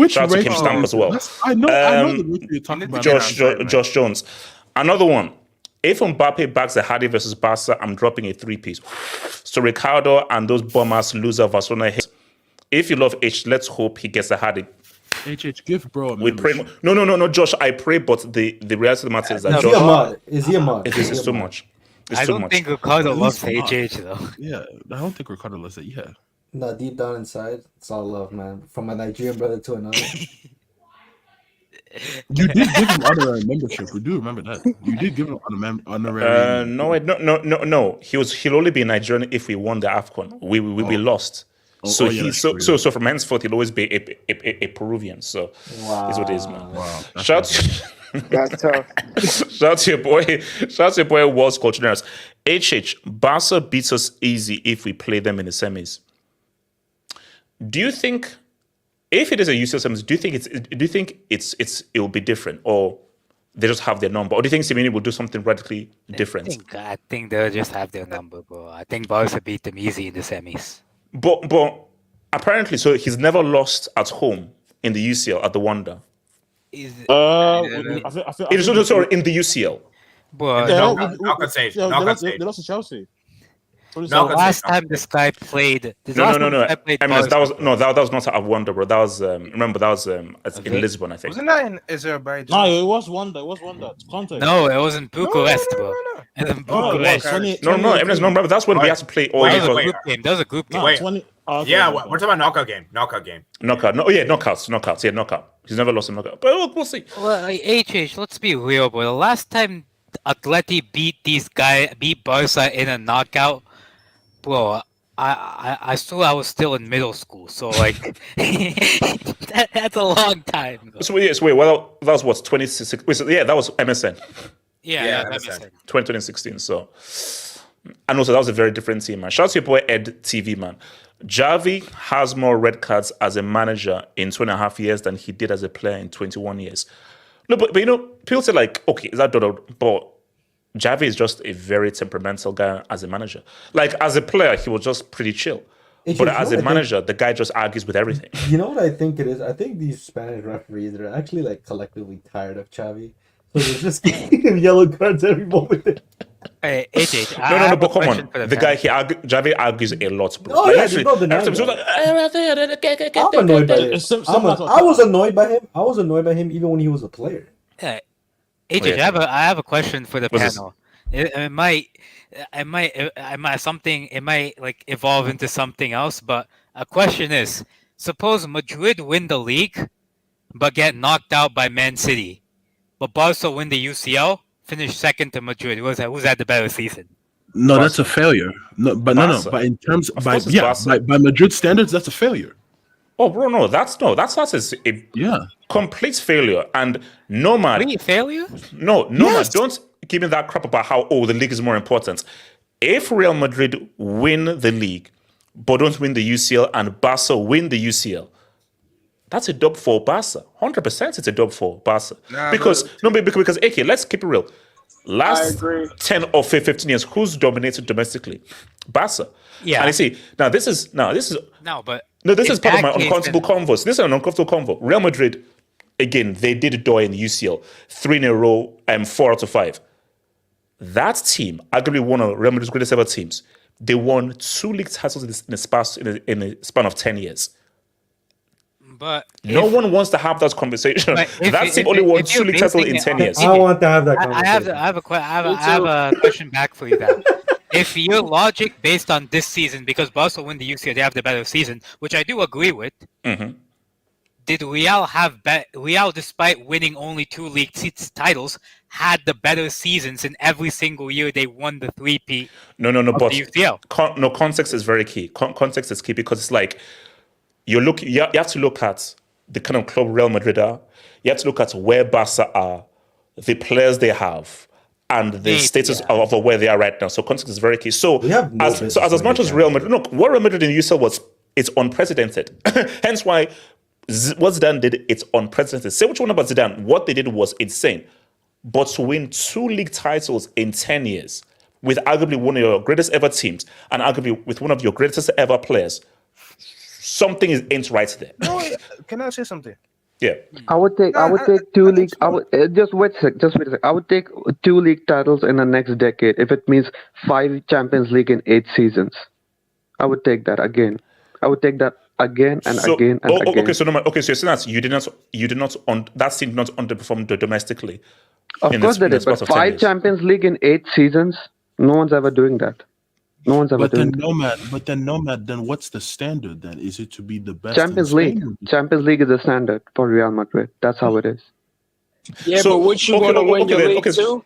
Shout out to Kim Stamp as well. I know the Rachel you're talking about. Josh Jones. Another one. If Mbappe backs the Hardy versus Barca, I'm dropping a 3-piece. So Ricardo and those bombers loser Barcelona hits. if you love H, let's hope he gets a headache. HH, give bro a We pray. membership. No, Josh. I pray, but the reality of the matter is that Is he a Josh, mod? Is he a mod? it Is he is a too mod? much. It's I too don't much. think Ricardo At loves least not. HH though. Yeah, I don't think Ricardo loves it. Yeah. No, deep down inside, it's all love, man. From a Nigerian brother to another. You did give him honorary membership. We do remember that. You did give him honorary. No. He'll only be Nigerian if we won the AFCON. We lost. So yeah, that's true, so from henceforth he'll always be a Peruvian. So is what it is, man. Wow. Shout That's tough. shout to your boy. Shout to your boy Walls Cultureers. HH, Barca beats us easy if we play them in the semis. Do you think if it is a UCL semis, do you think it will be different, or they just have their number, or do you think Simeone will do something radically different? I think they'll just have their number, bro. I think Barca beat them easy in the semis. But apparently, so he's never lost at home in the UCL at the Wanda. I think Sorry, in the UCL. Bro, Knockout stage. They Knockout lost stage. to Chelsea. the Knockout last stage. time this guy played, No. Emilis, that was not at Wanda, bro. That was remember that was in Lisbon, I think. Wasn't that in Azerbaijan? No, it was Wanda. It was Wanda. Context. no, it was in Bucharest, bro. It was in No, it was Bucharest. 20, No, Emilis, no, remember that's when we had to play all That the was a group game. That was a group game. No, Wait. 20. Okay, Yeah, okay. we're talking about knockout game. Knockout game. knockout. No, yeah, knockouts. Yeah, knockout. He's never lost a knockout. But we'll see. Well, HH, let's be real, bro. The last time Atleti beat Barca in a knockout, bro, I saw I was still in middle school, so like that's a long time. Bro. So wait, well, that was what 2016. Wait, so, yeah, that was MSN, Yeah, MSN. 2016. So, and also that was a very different team, man. Shout out to your boy Ed TV, man. Xavi has more red cards as a manager in 2.5 years than he did as a player in 21 years. No, but you know, people say like, okay, is that Dodo? But Xavi is just a very temperamental guy as a manager. Like as a player, he was just pretty chill. It's But just, as you a know what I manager, the guy just argues with everything. You know what I think it is? I think these Spanish referees are actually like collectively tired of Xavi. So they're just giving him yellow cards every moment. Hey, HH, No, but come on. The guy, Xavi argues a lot, bro. Oh, Like, yeah, literally, there's no denying every time he was I'm annoyed by like, him. I was annoyed by him. I was annoyed by him even when he was a player. HH, yeah. I have a question for the What's this? panel. It might like evolve into something else, but a question is: suppose Madrid win the league, but get knocked out by Man City, but Barca win the UCL, finish second to Madrid. Who's had the better season? No, that's a failure. No. Barca. But in terms Of by course it's yeah, Barca. by Madrid standards, that's a failure. oh, bro, no, that's a Yeah. complete failure. And Nomad, Really, failure? no, Nomad, don't give me that crap about how the league is more important. If Real Madrid win the league, but don't win the UCL, and Barca win the UCL, that's a dub for Barca. 100% it's a dub for Barca. Because okay, let's keep it real. I Last agree. 10 or 15 years, who's dominated domestically? Barca. Yeah. And I see, this is No, but this in is part of that my case, uncomfortable convo. This is an uncomfortable convo. Real Madrid, again, they did it in the UCL. 3 in a row, 4 out of 5. That team, arguably one of Real Madrid's greatest ever teams, they won 2 league titles in a span of 10 years. But No one wants to have that conversation. But That team only won 2 league titles in 10 years. I want to have that I conversation. have a question back for you. Then, if your logic based on this season, because Barca win the UCL, they have the better season, which I do agree with. Mhm. Did Real, despite winning only 2 league titles, had the better seasons in every single year they won the three-peat No, of but the UCL? context is very key. Context is key because it's like you have to look at the kind of club Real Madrid are. You have to look at where Barca are, the players they have, and the status of where they are right now. So context is very key. So have no business as much winning as Real Madrid, look, what Real Madrid in the UCL it's unprecedented. Hence why what Zidane did, it's unprecedented. Say what you want about Zidane. What they did was insane. But to win 2 league titles in 10 years with arguably one of your greatest ever teams and arguably with one of your greatest ever players, something ain't right there. No, can I say something? Yeah. I would take 2 league. I would just wait a sec. I would take 2 league titles in the next decade if it means 5 Champions League in 8 seasons. I would take that again. I would take that again and So, again and again. okay, so you're saying that you did not that team did not underperform domestically. Of course they did, but 5 Champions League in 8 seasons, no one's ever doing that. No one's ever doing that. But then Nomad, then what's the standard then? Is it to be the best Champions in League. Spain? Champions League is the standard for Real Madrid. That's how it is. Yeah, So, but would you want to win your league too?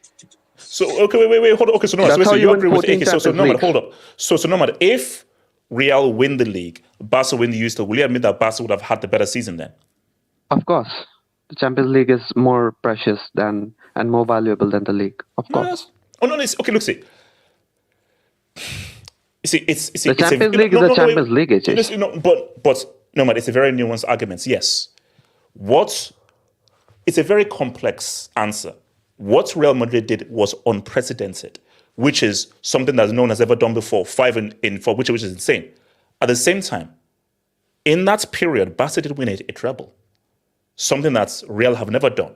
So wait, hold on. Okay, so no, That's how so you you win agree with 14 AK. So Champions Nomad, Leagues. hold up. So Nomad, if Real win the league, Barca win the UCL, will you admit that Barca would have had the better season then? Of course. The Champions League is more precious than and more valuable than the league. Of course. Oh no, okay. Look, see. It's The Champions League is a Champions League, AJ. But no, man, it's a very nuanced argument. Yes, it's a very complex answer. What Real Madrid did was unprecedented, which is something that no one has ever done before. 5 in 4, which is insane. At the same time, in that period, Barca did win a treble, something that Real have never done.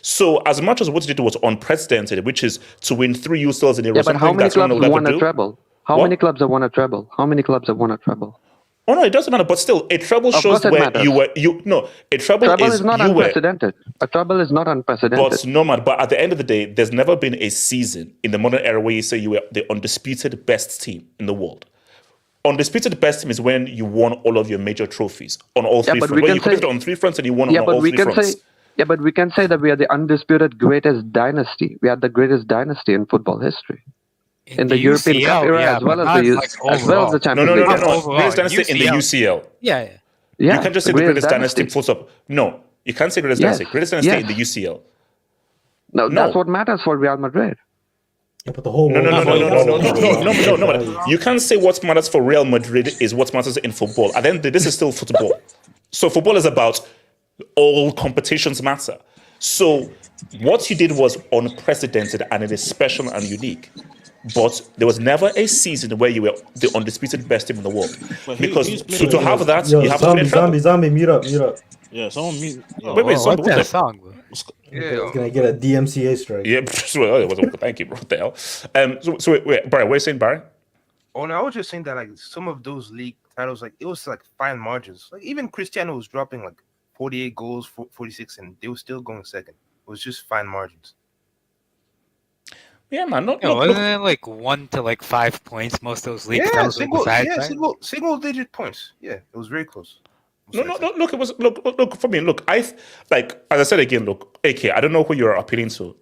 So as much as what they did was unprecedented, which is to win 3 UCLs in a row, Yeah, but how many clubs have won a do. treble? How many clubs have won a treble? How many clubs have won a treble? Oh no, it doesn't matter. But still, a treble Of shows course it where matters. you were. A treble Is not you were. unprecedented. A treble is not unprecedented. But no man. But at the end of the day, there's never been a season in the modern era where you say you were the undisputed best team in the world. Undisputed best team is when you won all of your major trophies on all 3 fronts. When you competed on 3 fronts and you won on all 3 fronts. But we can say that we are the undisputed greatest dynasty. We are the greatest dynasty in football history. In the European Cup era, as well as the Champions League. No. Greatest dynasty in the UCL. Yeah. You can't just say the greatest dynasty. Full stop. No, you can't say greatest dynasty. Greatest dynasty in the UCL. No, that's what matters for Real Madrid. Yeah, but the whole No. You can't say what matters for Real Madrid is what matters in football. And then this is still football. So football is about all competitions matter. So what you did was unprecedented and it is special and unique. But there was never a season where you were the undisputed best team in the world. Because to have that, you have to win a treble. Zombie, mute up. Yeah, someone mute. Wait, Zombie, what the song, bro? It's gonna get a DMCA strike. Yeah, thank you, bro. What the hell? So wait, Barry, what are you saying, Barry? Oh no, I was just saying that like some of those league titles, like it was like fine margins. Like even Cristiano was dropping like 48 goals, 46, and they were still going second. It was just fine margins. Yeah, man. Wasn't it like 1 to 5 points? Most of those league titles single digit points. Yeah, it was very close. No. Look, it was look for me. Look, as I said again. Look, AK. I don't know who you're appealing to.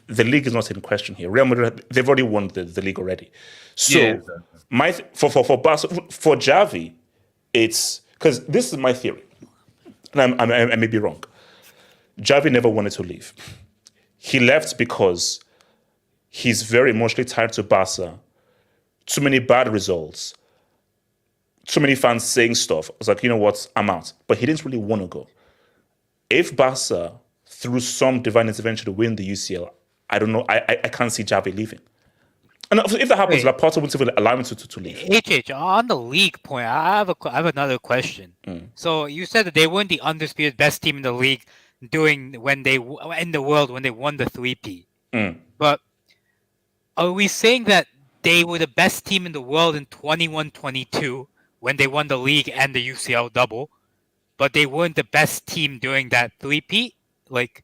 The league is not in question here. Real Madrid, they've already won the league already. So for Xavi, it's because this is my theory, and I may be wrong. Xavi never wanted to leave. He left because he's very emotionally tied to Barca. Too many bad results. Too many fans saying stuff. I was like, you know what? I'm out. But he didn't really want to go. If Barca, through some divine intervention, win the UCL, I don't know. I can't see Xavi leaving. And if that happens, Laporta won't even allow him to leave. HH, on the league point, I have another question. So you said that they weren't the undisputed best team in the league when they won the 3P. But are we saying that they were the best team in the world in 21-22 when they won the league and the UCL double, but they weren't the best team during that 3P? Like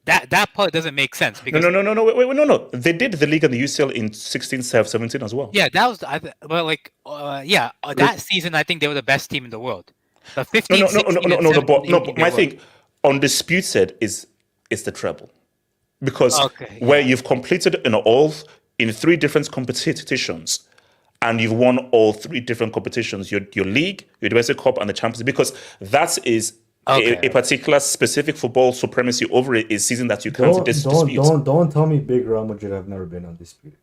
that part doesn't make sense because no. They did the league and the UCL in 16-17 as well. Yeah, that was that season. I think they were the best team in the world. The 15, My thing, undisputed is the treble. Because where you've completed in 3 different competitions, and you've won all 3 different competitions, your league, your domestic cup, and the Champions League, because that is a particular specific football supremacy over a season that you can't dispute. Don't tell me big Real Madrid have never been undisputed.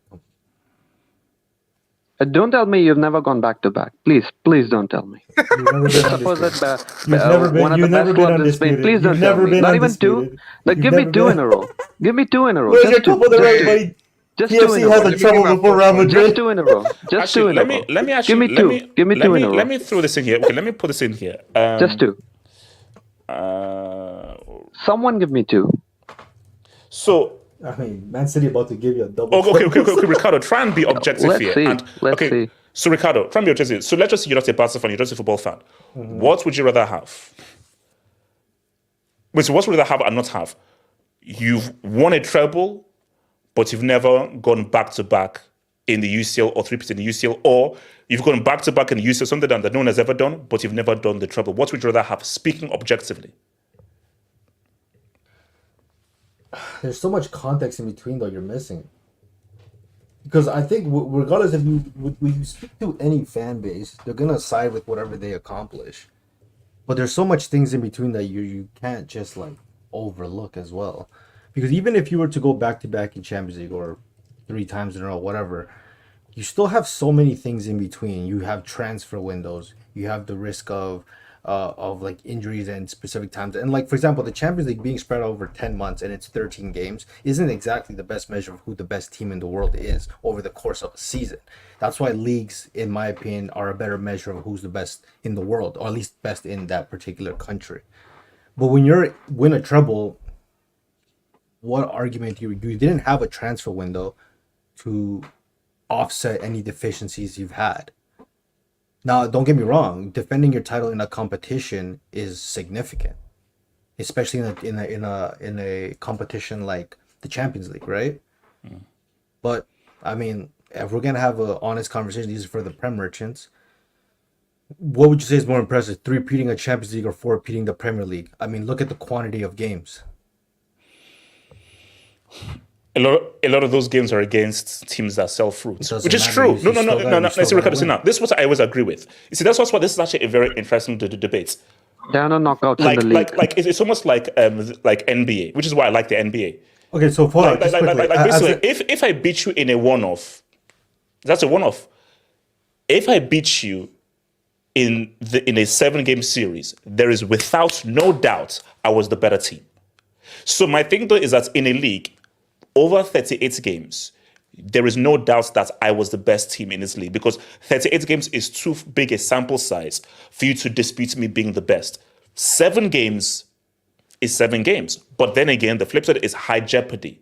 Don't tell me you've never gone back to back. Please don't tell me. Suppose that one of the best clubs in Spain. Please don't tell me. Not even 2. Give me 2 in a row. Give me 2 in a row. Just 2 in a row. Just 2 in a row. Has a trouble before Real Madrid. Just 2 in a row. Just 2 in a row. Let me actually give me 2 in a row. Let me throw this in here. Okay, let me put this in here. Just 2. Someone give me 2. So I mean, Man City about to give you a double. Okay, Ricardo, try and be objective Let's here. see. And Let's see. so Ricardo, try and be objective. So let's just say you're not a Barca fan, you're just a football fan. What would you rather have? Wait, so what would you rather have and not have? You've won a treble, but you've never gone back to back in the UCL or 3% in the UCL, or you've gone back to back in the UCL, something that no one has ever done, but you've never done the treble. What would you rather have? Speaking objectively. There's so much context in between though you're missing. Because I think regardless if when you speak to any fan base, they're gonna side with whatever they accomplish. But there's so much things in between that you can't just like overlook as well. Because even if you were to go back to back in Champions League or 3 times in a row, whatever, you still have so many things in between. You have transfer windows. You have the risk of like injuries and specific times. And like for example, the Champions League being spread over 10 months and it's 13 games isn't exactly the best measure of who the best team in the world is over the course of a season. That's why leagues, in my opinion, are a better measure of who's the best in the world, or at least best in that particular country. But when you're win a treble, what argument you didn't have a transfer window to offset any deficiencies you've had. Now, don't get me wrong, defending your title in a competition is significant, especially in a competition like the Champions League, right? But I mean, if we're gonna have an honest conversation, these are for the Prem merchants. What would you say is more impressive, 3-peating a Champions League or 4-peating the Premier League? I mean, look at the quantity of games. A lot of those games are against teams that sell fruits, which is matter. true. You No. still See, Ricardo, see now. This is what I always agree with. You see, that's what this is actually a very interesting debate. There are no knockouts in the league. Like it's almost like NBA, which is why I like the NBA. Okay, so for basically, if I beat you in a one-off, that's a one-off. If I beat you in a 7-game series, there is without no doubt I was the better team. So my thing though is that in a league, over 38 games, there is no doubt that I was the best team in this league, because 38 games is too big a sample size for you to dispute me being the best. 7 games is 7 games. But then again, the flip side is high jeopardy,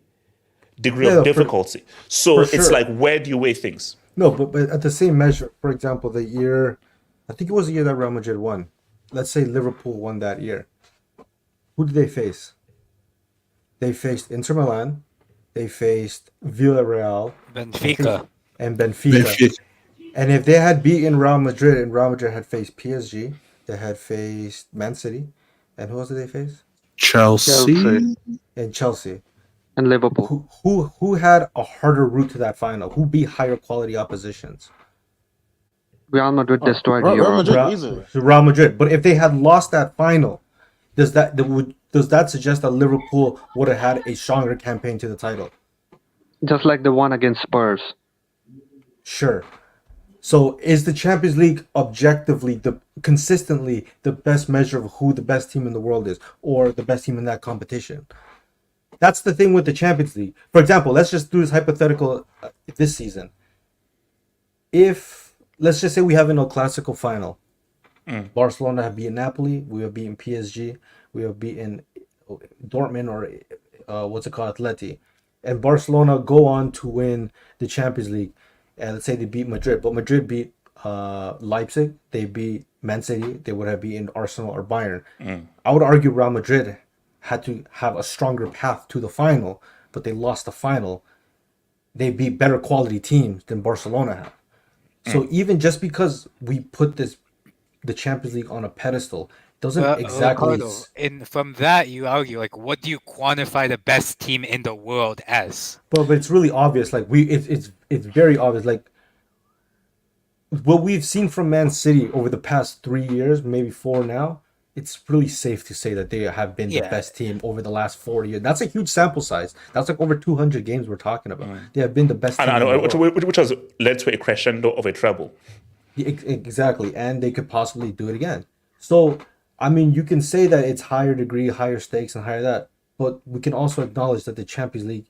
degree of difficulty. So it's sure. like, where do you weigh things? No, but at the same measure, for example, the year, I think it was the year that Real Madrid won. Let's say Liverpool won that year. Who did they face? They faced Inter Milan. They faced Villarreal, Benfica. and Benfica. And if they had beaten Real Madrid, and Real Madrid had faced PSG, they had faced Man City, and who else did they face? Chelsea. And Chelsea. And Liverpool. Who had a harder route to that final? Who beat higher quality oppositions? Real Madrid destroyed Real Europe. Madrid easily. Real Madrid. But if they had lost that final, does that suggest that Liverpool would have had a stronger campaign to the title? Just like the one against Spurs. Sure. So is the Champions League objectively, consistently the best measure of who the best team in the world is, or the best team in that competition? That's the thing with the Champions League. For example, let's just do this hypothetical this season. If, let's just say we have an El Clasico final. Barcelona have beaten Napoli, we have beaten PSG, we have beaten Dortmund, or what's it called, Atleti. And Barcelona go on to win the Champions League. And let's say they beat Madrid, but Madrid beat Leipzig, they beat Man City, they would have beaten Arsenal or Bayern. I would argue Real Madrid had to have a stronger path to the final, but they lost the final. They beat better quality teams than Barcelona have. So even just because we put the Champions League on a pedestal doesn't exactly. Ricardo, from that you argue, like, what do you quantify the best team in the world as? But it's really obvious. Like it's very obvious. Like what we've seen from Man City over the past 3 years, maybe 4 now. It's really safe to say that they have been the best team over the last 4 years. That's a huge sample size. That's like over 200 games we're talking about. They have been the best team. I know, which has led to a crescendo of a treble. Exactly, and they could possibly do it again. So, I mean, you can say that it's higher degree, higher stakes, and higher that, but we can also acknowledge that the Champions League,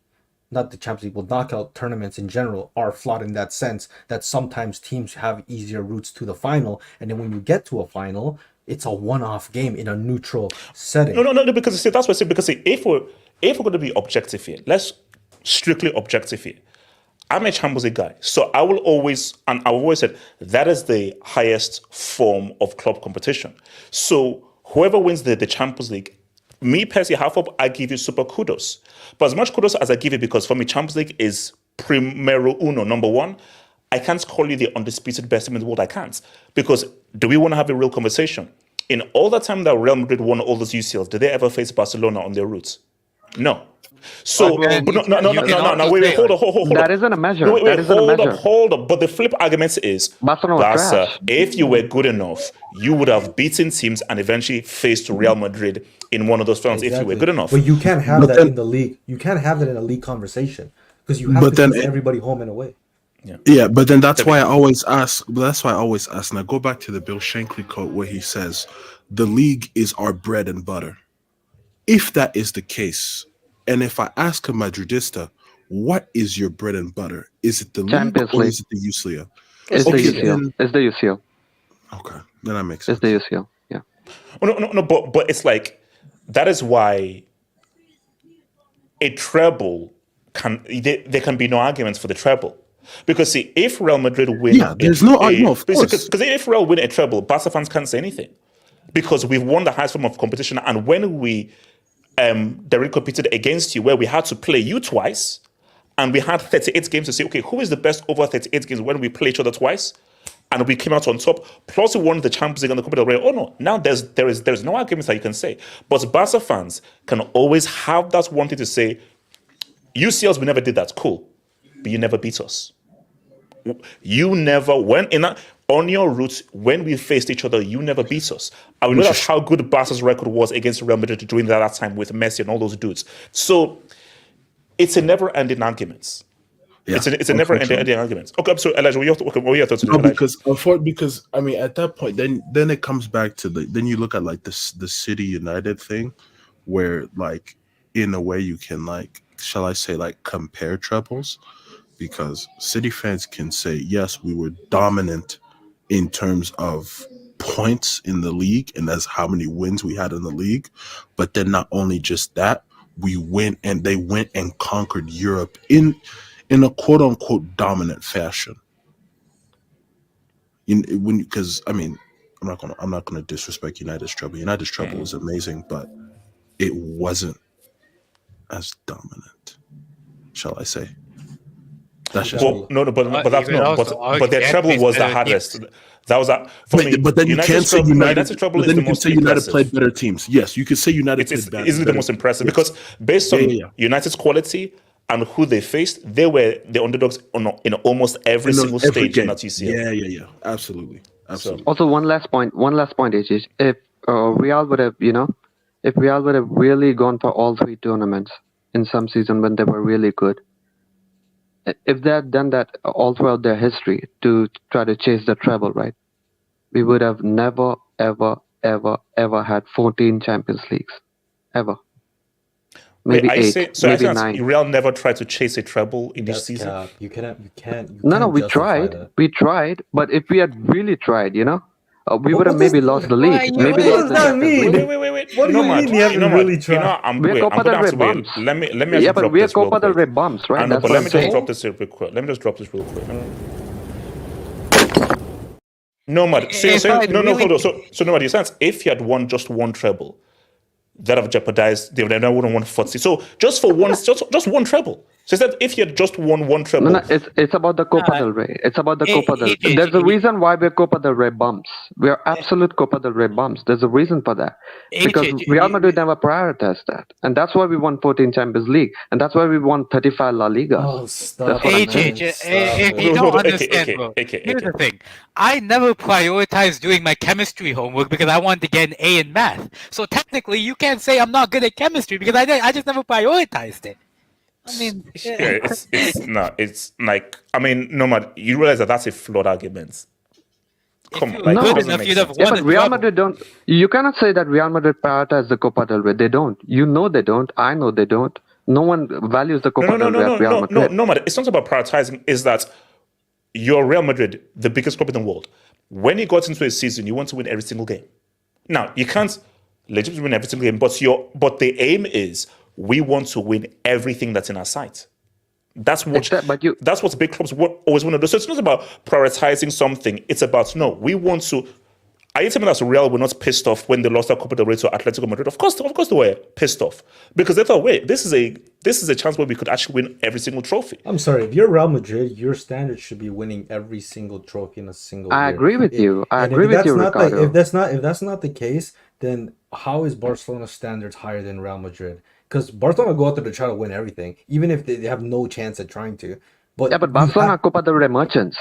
not the Champions League, but knockout tournaments in general are flawed in that sense that sometimes teams have easier routes to the final, and then when you get to a final, it's a one-off game in a neutral setting. No, because see, that's what I say. Because see, if we're going to be objective here, let's strictly objective here. I'm a Champions League guy, so I will always, and I've always said, that is the highest form of club competition. So whoever wins the Champions League, me personally, half up, I give you super kudos. But as much kudos as I give you, because for me, Champions League is primero uno, number one. I can't call you the undisputed best team in the world. I can't. Because do we want to have a real conversation? In all the time that Real Madrid won all those UCLs, did they ever face Barcelona on their routes? No. So, But but no, wait, hold on. That isn't a measure. No, That isn't a measure. hold up. But the flip argument is, Barcelona was Barca, trash. if you were good enough, you would have beaten teams and eventually faced Real Madrid in one of those finals if you were good enough. But you can't have But that then- in the league. You can't have that in a league conversation because you have But to then keep it- everybody home and away. Yeah, but then that's why I always ask. But that's why I always ask. And I go back to the Bill Shankly quote where he says, "The league is our bread and butter." If that is the case, and if I ask a Madridista, "What is your bread and butter? Is it the Champions league or League. is it the UCL?" It's Okay, the UCL. then- It's the UCL. Okay, then that makes sense. It's the UCL. Yeah. No, but it's like, that is why a treble there can be no arguments for the treble. Because see, if Real Madrid win, Yeah, there's no argument, of course. Because if Real win a treble, Barca fans can't say anything, because we've won the highest form of competition. And when we directly competed against you, where we had to play you twice, and we had 38 games to say, okay, who is the best over 38 games when we play each other twice? And we came out on top. Plus, we won the Champions League and the Copa del Rey. Oh no! Now there is no arguments that you can say. But Barca fans can always have that one thing to say. UCLs, we never did that. Cool, but you never beat us. You never went in on your route when we faced each other. You never beat us. And we know that's how good Barca's record was against Real Madrid during that time with Messi and all those dudes. So it's a never-ending argument. Yeah, It's a never-ending argument. Okay, so Elijah, what are your thoughts? No, Elijah? because I mean, at that point, then it comes back to then you look at like the City United thing, where like in a way you can like, shall I say, like compare trebles, because City fans can say yes, we were dominant in terms of points in the league and that's how many wins we had in the league, but then not only just that, they went and conquered Europe in a quote unquote dominant fashion. Because I mean, I'm not gonna disrespect United's treble. United's treble was amazing, but it wasn't as dominant, shall I say? That's just Well, no, but that's even no, also, but their treble was the better hardest. teams. That was that for me. But then you can't say United. treble But is then the you can most say United impressive. played better teams. Yes, you could say United It's played better. easily the most impressive because based on United's quality and who they faced, they were the underdogs in almost every single stage in that UCL. Yeah. Absolutely. Also, one last point, HH. If Real would have, if Real would have really gone for all three tournaments in some season when they were really good, if they had done that all throughout their history to try to chase the treble, right, we would have never, ever, ever, ever had 14 Champions Leagues, ever. Maybe Wait, 8, maybe 9. Real never tried to chase a treble in this season. You can't. No, we tried. We tried, but if we had really tried, we would have maybe lost the league. Maybe lost the Champions League. Wait. What do you mean you haven't really tried? We're Copa del Rey bumps. Let me Yeah, but we're Copa del Rey bumps, right? I know, That's but what let I'm me just saying. drop this real quick. Nomad. Hold on. So Nomad, you sense if you had won just one treble, that have jeopardized. They would have won 40. So just for one, just one treble. So is that if you had just won one treble? No, it's about the Copa del Rey. It's about the Copa del Rey. There's a reason why we're Copa del Rey bumps. We're absolute Copa del Rey bumps. There's a reason for that. Because Real Madrid never prioritized that. And that's why we won 14 Champions League. And that's why we won 35 La Liga. Oh, stop. That's what I'm saying. If you don't understand, bro, here's the thing. I never prioritized doing my chemistry homework because I wanted to get an A in math. So technically, you can't say I'm not good at chemistry because I just never prioritized it. I mean, it's like, I mean, Nomad, you realize that that's a flawed argument. Come on, No. good enough, Yeah, but Real Madrid don't. You cannot say that Real Madrid prioritize the Copa del Rey. They don't. You know they don't. I know they don't. No one values the Copa del Rey at Real Madrid. No, it's not about prioritizing. Is that you're Real Madrid, the biggest club in the world. When you got into a season, you want to win every single game. Now, you can't legitimately win every single game, but the aim is we want to win everything that's in our sight. That's what that's what big clubs always want to do. So it's not about prioritizing something. It's about we want to. Are you telling me that Real were not pissed off when they lost that Copa del Rey to Atletico Madrid? Of course they were pissed off because they thought, wait, this is a chance where we could actually win every single trophy. I'm sorry, if you're Real Madrid, your standard should be winning every single trophy in a single year. I agree with you. Ricardo. If that's not the case, then how is Barcelona's standards higher than Real Madrid? Because Barcelona go out there to try to win everything, even if they have no chance at trying to. But Barcelona are Copa del Rey merchants.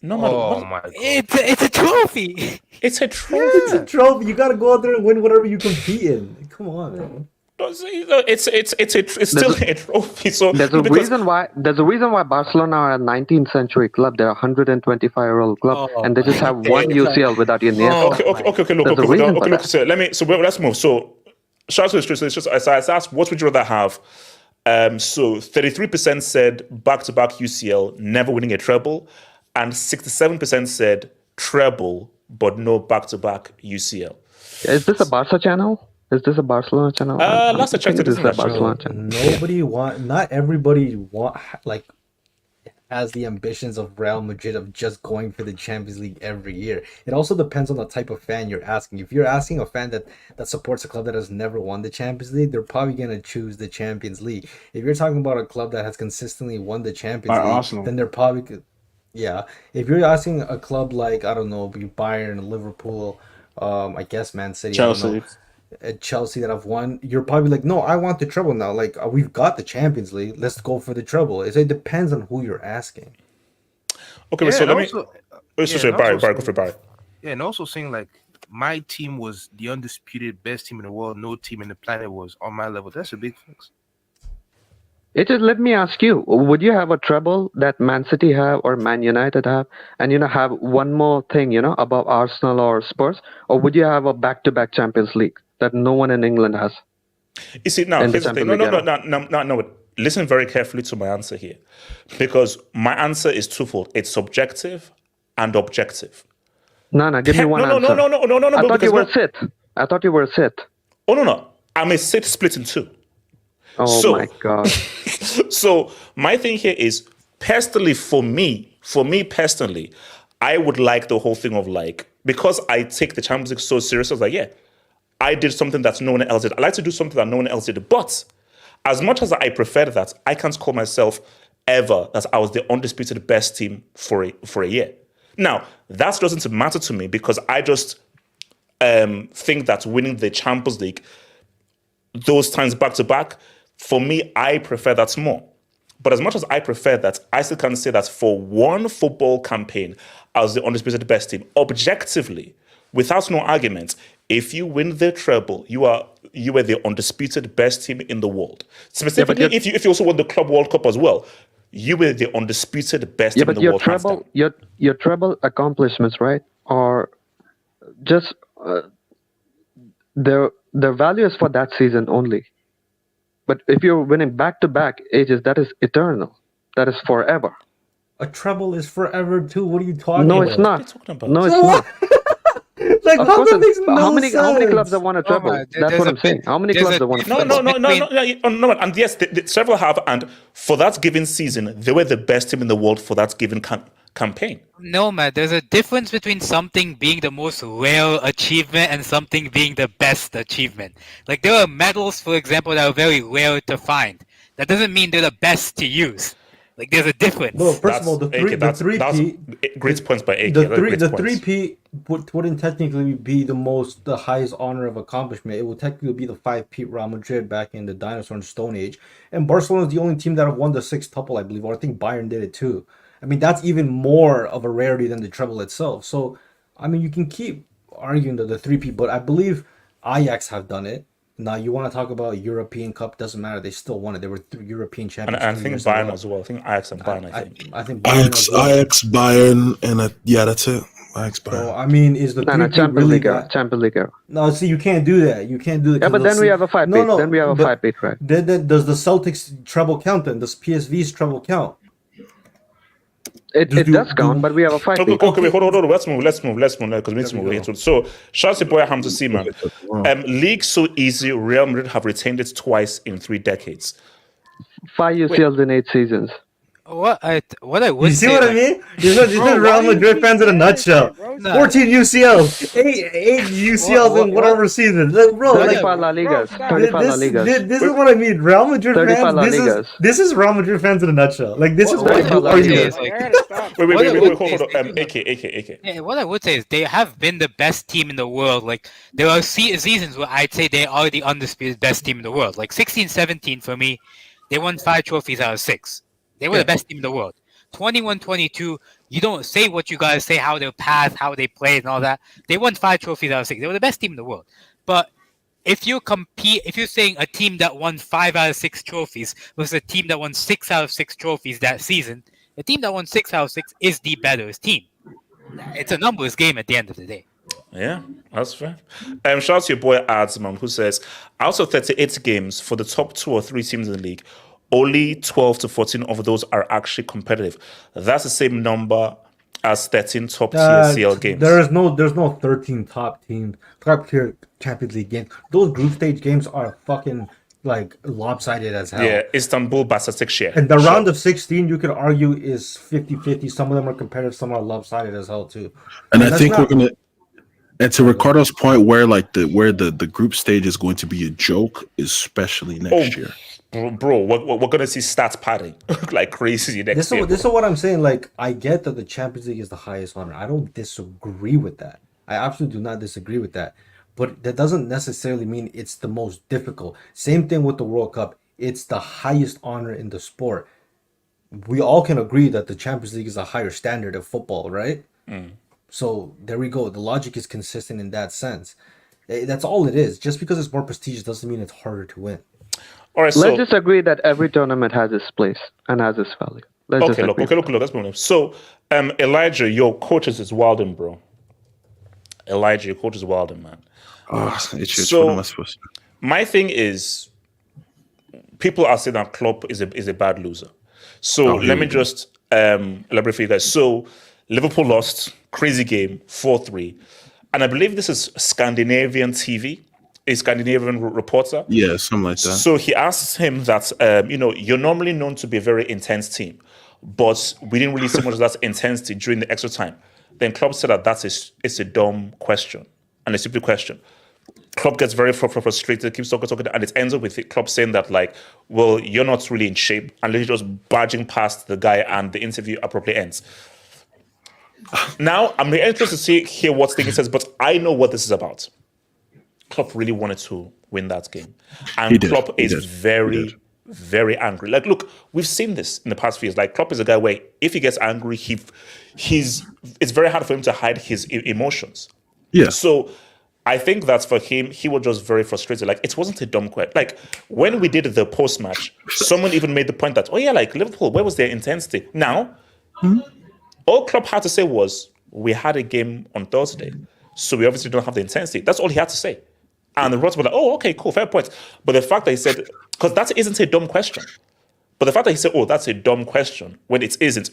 No matter Oh my God. It's a trophy. It's a trophy. Yeah, it's a trophy. You got to go out there and win whatever you compete in. Come on, man. It's still a trophy. So there's a reason why Barcelona are a 19th century club. They're a 125-year-old club, and they just have one UCL without Iniesta. Okay. Look. So let's move. So shout out to the streets. It's just I asked, what would you rather have? So 33% said back-to-back UCL, never winning a treble, and 67% said treble, but no back-to-back UCL. Is this a Barca channel? Is this a Barcelona channel? Last I checked, it is a Barcelona channel. Not everybody has the ambitions of Real Madrid of just going for the Champions League every year. It also depends on the type of fan you're asking. If you're asking a fan that supports a club that has never won the Champions League, they're probably going to choose the Champions League. If you're talking about a club that has consistently won the Champions League, Arsenal. then they're probably... Yeah, if you're asking a club like, I don't know, Bayern, Liverpool, I guess Man City, Chelsea. Chelsea that have won, you're probably like, no, I want the treble now. Like, we've got the Champions League. Let's go for the treble. It depends on who you're asking. Okay, so let me... Barry, go for Barry. Yeah, and also saying, like, my team was the undisputed best team in the world. No team in the planet was on my level. That's a big flex. Let me ask you, would you have a treble that Man City have or Man United have, and have one more thing, above Arsenal or Spurs, or would you have a back-to-back Champions League that no one in England has? You see, now here's the thing. No. Listen very carefully to my answer here, because my answer is twofold. It's subjective and objective. No, give me one answer. No. I thought you were a Sith. Oh no, I'm a Sith split in two. Oh my God. So my thing here is, personally, for me personally, I would like the whole thing of because I take the Champions League so serious, I was like, I did something that no one else did. I like to do something that no one else did. But as much as I prefer that, I can't call myself ever that I was the undisputed best team for a year. Now, that doesn't matter to me because I just think that winning the Champions League those times back to back, for me, I prefer that more. But as much as I prefer that, I still can say that for one football campaign, I was the undisputed best team. Objectively, without no argument, if you win the treble, you were the undisputed best team in the world. Specifically, if you also won the Club World Cup as well, you were the undisputed best team in the world. Your treble accomplishments, right, are just their value is for that season only. But if you're winning back-to-back ages, that is eternal. That is forever. A treble is forever too. What are you talking about? No, it's not. No, it's not. Like, how that makes no sense? How many clubs have won a treble? That's what I'm saying. How many clubs have won a treble? No. And yes, several have. And for that given season, they were the best team in the world for that given campaign. No, man. There's a difference between something being the most rare achievement and something being the best achievement. Like, there are medals, for example, that are very rare to find. That doesn't mean they're the best to use. Like, there's a difference. Well, first of all, the three-peat... Great points by AK. The three-peat wouldn't technically be the highest honor of accomplishment. It would technically be the 5-peat Real Madrid back in the dinosaur and Stone Age. And Barcelona is the only team that have won the 6-tuple, I believe, or I think Bayern did it too. I mean, that's even more of a rarity than the treble itself. So, I mean, you can keep arguing the 3-peat, but I believe Ajax have done it. Now, you want to talk about European Cup, doesn't matter. They still won it. They were European champions. And I think Bayern as well. I think Ajax and Bayern, I think Bayern Ajax, Bayern, and that's it. Ajax, Bayern. So, I mean, is the Champions League? No, see, you can't do that. You can't do that. Yeah, but then we have a 5-peat. Then we have a 5-peat, right? Then does the Celtics treble count then? Does PSV's treble count? It does count, but we have a 5-peat. Okay, hold on. Let's move because we need to move. So, shout out to boy Hamza Seaman. League so easy. Real Madrid have retained it twice in 3 decades. 5 UCLs in 8 seasons. What I would You see say, what I like, mean? This is Bro, Real why do you Madrid keep fans in a saying that, nutshell. bro? Nah. 14 UCLs, 8 UCLs in whatever season. Like, bro, like 35 La Ligas. stop. 35 La Ligas. this is what I mean. Real Madrid 35 fans. La Ligas. This is Real Madrid fans in a nutshell. Like this is What what I you would argue say with. is, like, I gotta stop. Wait, What I would hold say on. is AK. yeah, what I would say is they have been the best team in the world. Like, there are seasons where I'd say they are the undisputed best team in the world. Like 16-17 for me, they won 5 trophies out of 6. They were the best team in the world. 21-22, you don't say what you guys say, how their path, how they played, and all that. They won 5 trophies out of 6. They were the best team in the world. But if you're saying a team that won 5 out of 6 trophies versus a team that won 6 out of 6 trophies that season, the team that won 6 out of 6 is the better team. It's a numbers game at the end of the day. Yeah, that's fair. Shout out to your boy Adsman, who says, out of 38 games for the top 2 or 3 teams in the league, only 12 to 14 of those are actually competitive. That's the same number as 13 top tier CL games. There's no 13 top tier Champions League games. Those group stage games are fucking like lopsided as hell. Yeah, Istanbul, Basaksehir share. And the round of 16, you could argue, is 50-50. Some of them are competitive, some are lopsided as hell too. And I think we're gonna. And to Ricardo's point, where the group stage is going to be a joke, especially next year. Bro, we're gonna see stats padding like crazy next year. This is what I'm saying. Like, I get that the Champions League is the highest honor. I don't disagree with that. I absolutely do not disagree with that. But that doesn't necessarily mean it's the most difficult. Same thing with the World Cup. It's the highest honor in the sport. We all can agree that the Champions League is a higher standard of football, right? So there we go. The logic is consistent in that sense. That's all it is. Just because it's more prestigious doesn't mean it's harder to win. All right, Let's just agree that every tournament has its place and has its value. Look. Let's move on. So, Elijah, your coaches is Walden, bro. Elijah, your coach is Walden, man. What am I supposed to do? My thing is, people are saying that Klopp is a bad loser. So let me just elaborate for you guys. So Liverpool lost, crazy game, 4-3. And I believe this is Scandinavian TV, a Scandinavian reporter. Yeah, something like that. So he asks him that, you're normally known to be a very intense team, but we didn't really see much of that intensity during the extra time. Then Klopp said that it's a dumb question and a stupid question. Klopp gets very frustrated, keeps talking, and it ends up with Klopp saying that, like, well, you're not really in shape, and literally just barging past the guy, and the interview abruptly ends. Now, I'm interested to hear what Stinky says, but I know what this is about. Klopp really wanted to win that game. And Klopp is very, very angry. Like, look, we've seen this in the past few years. Like, Klopp is a guy where if he gets angry, it's very hard for him to hide his emotions. Yeah. So I think that for him, he was just very frustrated. Like, it wasn't a dumb question. Like, when we did the post-match, someone even made the point that, like, Liverpool, where was their intensity? Now, all Klopp had to say was, we had a game on Thursday, so we obviously don't have the intensity. That's all he had to say. And the reporters were like, oh, okay, cool, fair point. But the fact that he said, because that isn't a dumb question. But the fact that he said, oh, that's a dumb question, when it isn't,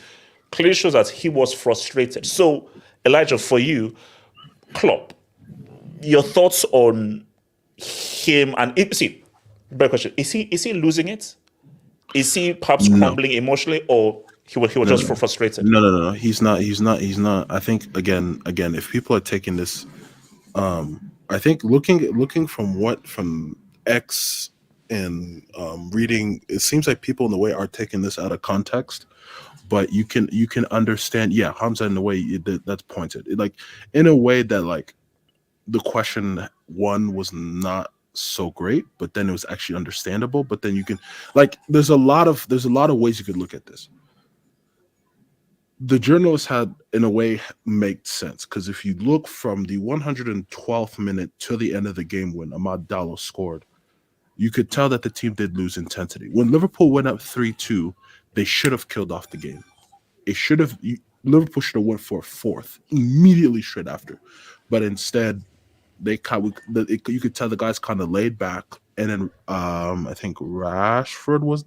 clearly shows that he was frustrated. So, Elijah, for you, Klopp, your thoughts on him better question, is he losing it? Is he perhaps crumbling emotionally, or he was just frustrated? No. He's not. I think again, if people are taking this, I think looking from X and reading, it seems like people in the way are taking this out of context. But you can understand, Hamza, in a way that's pointed, like in a way that, like, the question one was not so great, but then it was actually understandable. But then you can, like, there's a lot of ways you could look at this. The journalist had, in a way, made sense, because if you look from the 112th minute to the end of the game when Amad Diallo scored, you could tell that the team did lose intensity. When Liverpool went up 3-2, they should have killed off the game. Liverpool should have went for a fourth immediately straight after, but instead you could tell the guys kind of laid back, and then I think Rashford was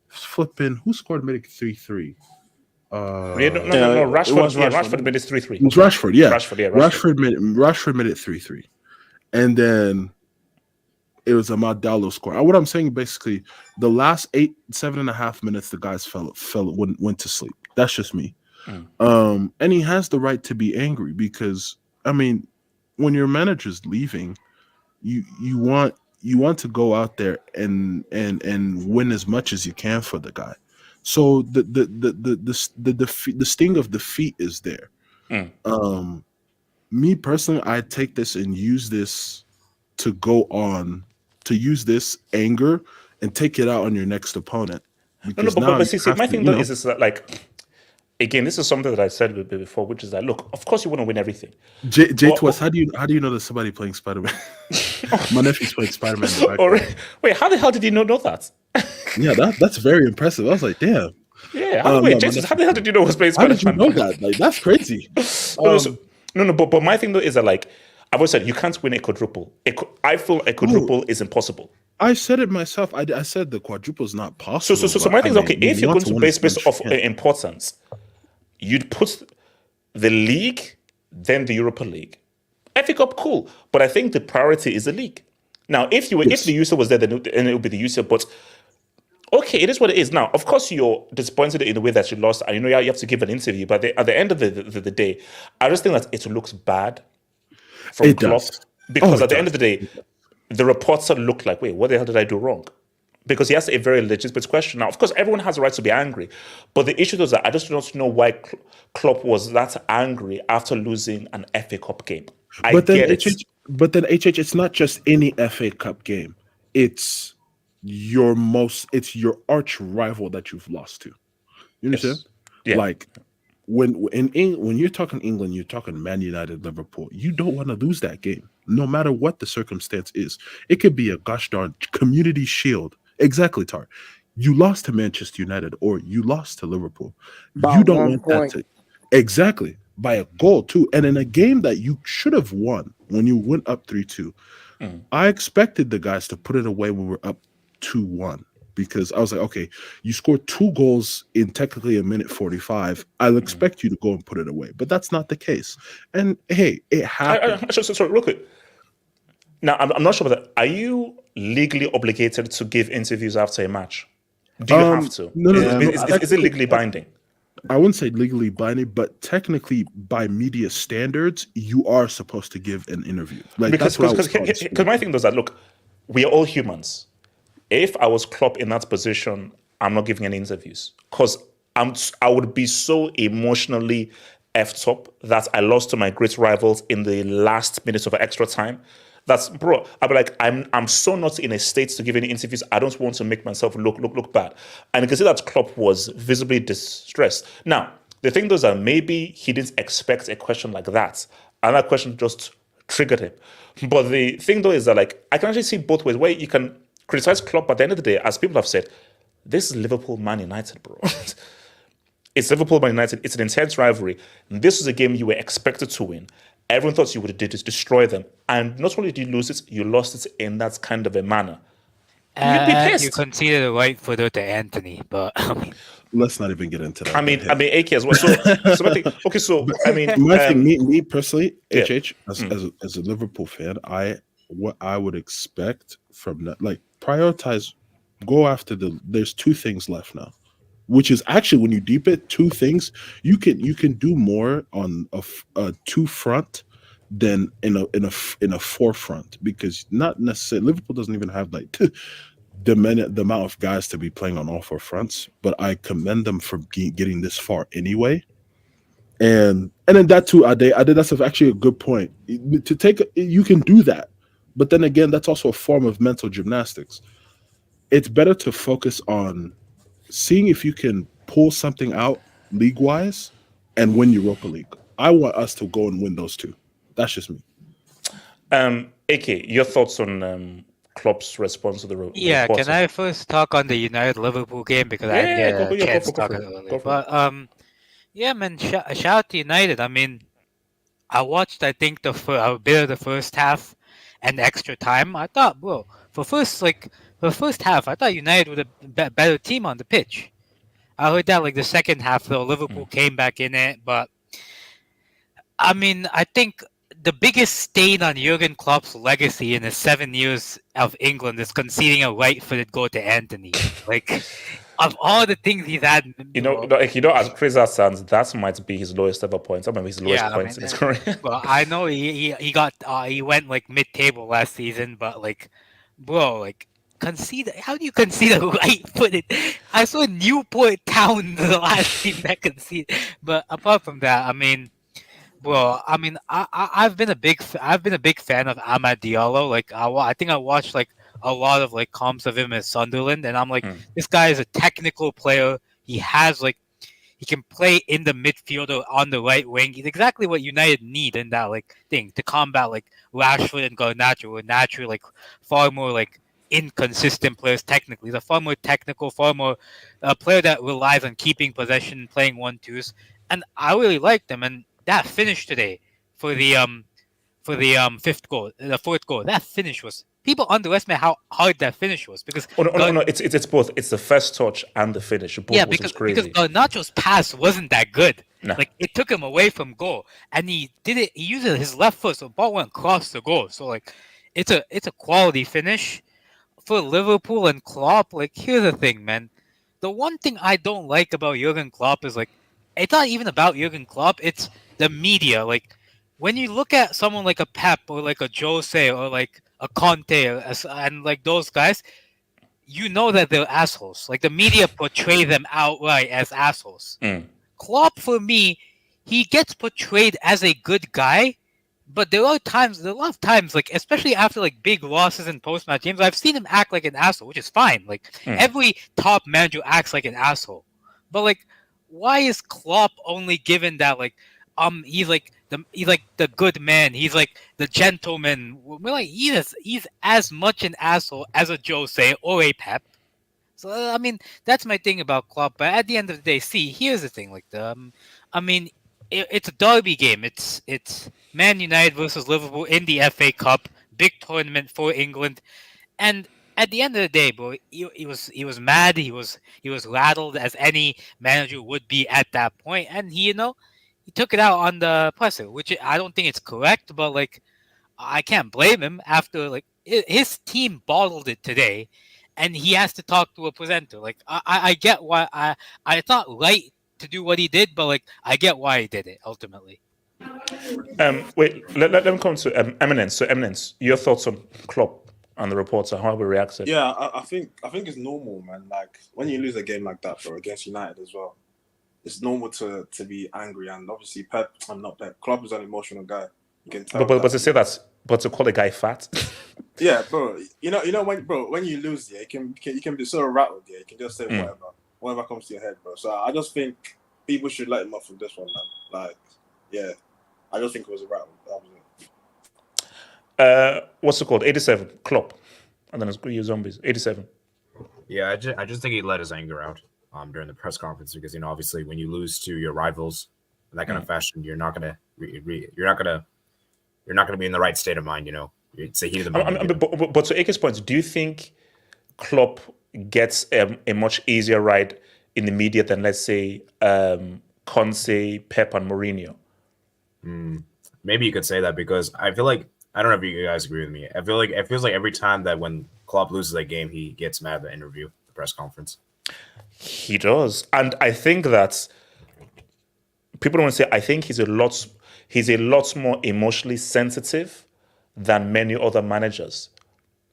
flipping. Who scored, made it 3-3? Rashford made it 3-3. It was Rashford, yeah. Rashford made it 3-3, and then It was a Dallo score. What I'm saying basically, the last 7.5 minutes, the guys went to sleep. That's just me. And he has the right to be angry because I mean, when your manager's leaving, you want to go out there and win as much as you can for the guy. So the sting of defeat is there. Me personally, I take this and use this to use this anger and take it out on your next opponent. No, but see, my thing though is that like, again, this is something that I said before, which is that look, of course you want to win everything. Twist, how do you know there's somebody playing Spider-Man? My nephew's playing Spider-Man. Wait, how the hell did you know that? Yeah, that's very impressive. I was like, damn. Yeah, wait, Jesus, how the hell did you know I was playing Spider-Man? How did you know that? Like, that's crazy. But my thing though is that like I've always said, you can't win a quadruple. I feel a quadruple is impossible. I said it myself. I said the quadruple is not possible. So my thing is, okay, if you're going to base based off importance, you'd put the league, then the Europa League. FA Cup, cool. But I think the priority is the league. Now, if the UCL was there, then it would be the UCL. But okay, it is what it is. Now, of course, you're disappointed in the way that you lost, and you know you have to give an interview. But at the end of the day, I just think that it looks bad from Klopp. Because at the end of the day, the reporter looked like, wait, what the hell did I do wrong? Because he asked a very legitimate question. Now, of course, everyone has a right to be angry. But the issue is that I just don't know why Klopp was that angry after losing an FA Cup game. But then, it's not just any FA Cup game. It's your arch rival that you've lost to. You understand? Yes. Yeah. Like, when you're talking England, you're talking Man United, Liverpool. You don't want to lose that game, no matter what the circumstance is. It could be a gosh darn Community Shield. Exactly, Tar. You lost to Manchester United or you lost to Liverpool. You don't want that to exactly by a goal too, and in a game that you should have won when you went up 3-2. I expected the guys to put it away when we're up 2-1. Because I was like, okay, you scored 2 goals in technically a minute 45. I'll expect you to go and put it away. But that's not the case. And hey, it happened. Sorry, real quick. Now, I'm not sure about that. Are you legally obligated to give interviews after a match? Do you have to? No. Is it legally binding? I wouldn't say legally binding, but technically by media standards, you are supposed to give an interview. Like because my thing is that, look, we are all humans. If I was Klopp in that position, I'm not giving any interviews because I would be so emotionally effed up that I lost to my great rivals in the last minutes of extra time. I'd be like, I'm so not in a state to give any interviews. I don't want to make myself look bad. And you can see that Klopp was visibly distressed. Now, the thing is that maybe he didn't expect a question like that, and that question just triggered him. But the thing though is that like I can actually see both ways where you can criticize Klopp, but at the end of the day, as people have said, this is Liverpool Man United, bro. It's Liverpool Man United. It's an intense rivalry. This was a game you were expected to win. Everyone thought you would destroy them. And not only did you lose it, you lost it in that kind of a manner. You'd be pissed. You conceded the right footer to Anthony, but I mean, let's not even get into that. I mean, AK as well. Me personally, HH, as a Liverpool fan, what I would expect from that, like prioritize, go after there's 2 things left now, which is actually when you deep it, 2 things you can do more on a 2 front than in a 4 front, because not necessarily Liverpool doesn't even have like the amount of guys to be playing on all 4 fronts, but I commend them for getting this far anyway. And then that too, I did that's actually a good point. You can do that. But then again, that's also a form of mental gymnastics. It's better to focus on seeing if you can pull something out league-wise and win Europa League. I want us to go and win those 2. That's just me. AK, your thoughts on Klopp's response to the reporter? Yeah, can I first talk on the United-Liverpool game? Because I didn't get a chance to talk about it. But, yeah, man, shout out to United. I mean, I watched, I think, a bit of the first half and extra time. I thought, bro, for the first half, I thought United were the better team on the pitch. I heard that like the second half, though, Liverpool came back in it. But, I mean, I think the biggest stain on Jurgen Klopp's legacy in his 7 years of England is conceding a right-footed goal to Anthony. Like, of all the things he's had, as crazy as sounds, that might be his lowest ever points. I mean, his lowest points in his career. Well, I know he went like mid-table last season, but like, bro, like concede. How do you concede a right-footed? I saw Newport Town the last team that conceded. But apart from that, I mean, bro, I mean, I've been a big fan of Amad Diallo. Like, I think I watched like a lot of like comps of him at Sunderland, and I'm like, this guy is a technical player. He can play in the midfield or on the right wing. He's exactly what United need in that like thing to combat like Rashford and Garnacho, who are naturally like far more like inconsistent players technically. He's a far more technical, far more player that relies on keeping possession, playing 1-2s, and I really liked him. And that finish today for the fifth goal, the fourth goal, that finish was. People underestimate how hard that finish was because no, it's both. It's the first touch and the finish. Both because crazy. Garnacho's pass wasn't that good. No. Like it took him away from goal, and he did it. He used his left foot, so the ball went across the goal. So like, it's a quality finish for Liverpool and Klopp. Like here's the thing, man. The one thing I don't like about Jurgen Klopp is like, it's not even about Jurgen Klopp. It's the media. Like when you look at someone like a Pep or like a Jose or like a Conte and like those guys, you know that they're assholes. Like the media portray them outright as assholes. Klopp, for me, he gets portrayed as a good guy, but there are a lot of times, like especially after like big losses in post-match games, I've seen him act like an asshole, which is fine. Like every top manager acts like an asshole, but like, why is Klopp only given that like? He's like the good man. He's like the gentleman. We're like he's as much an asshole as a Jose or a Pep. So I mean that's my thing about Klopp. But at the end of the day, here's the thing. Like I mean it's a derby game. It's Man United versus Liverpool in the FA Cup, big tournament for England, and at the end of the day, bro, he was mad. He was rattled as any manager would be at that point, and he took it out on the presser, which I don't think it's correct, but like I can't blame him after like his team bottled it today, and he has to talk to a presenter. Like I get why it's not right to do what he did, but like I get why he did it ultimately. Wait, let them come to Eminence. So Eminence, your thoughts on Klopp and the reporter, how we reacted? Yeah, I think it's normal, man. Like when you lose a game like that, bro, against United as well. It's normal to be angry, and obviously Klopp is an emotional guy. You can tell. But to say that, but to call a guy fat. Yeah, bro. You know when you lose, yeah, you can be so rattled, yeah. You can just say whatever comes to your head, bro. So I just think people should let him off from this one, man. Like, yeah, I just think it was a rattle. That was it. What's it called? 87 Klopp, and then it's you zombies. 87. Yeah, I just think he let his anger out during the press conference because obviously when you lose to your rivals in that kind of fashion, you're not gonna be in the right state of mind. It's a heat of the moment. But to Ake's point, do you think Klopp gets a much easier ride in the media than, let's say, Conte, Pep, and Mourinho? Maybe you could say that because I feel like, I don't know if you guys agree with me. I feel like it feels like every time that when Klopp loses a game, he gets mad at the interview, the press conference. He does, and I think that people don't want to say. I think he's a lot more emotionally sensitive than many other managers.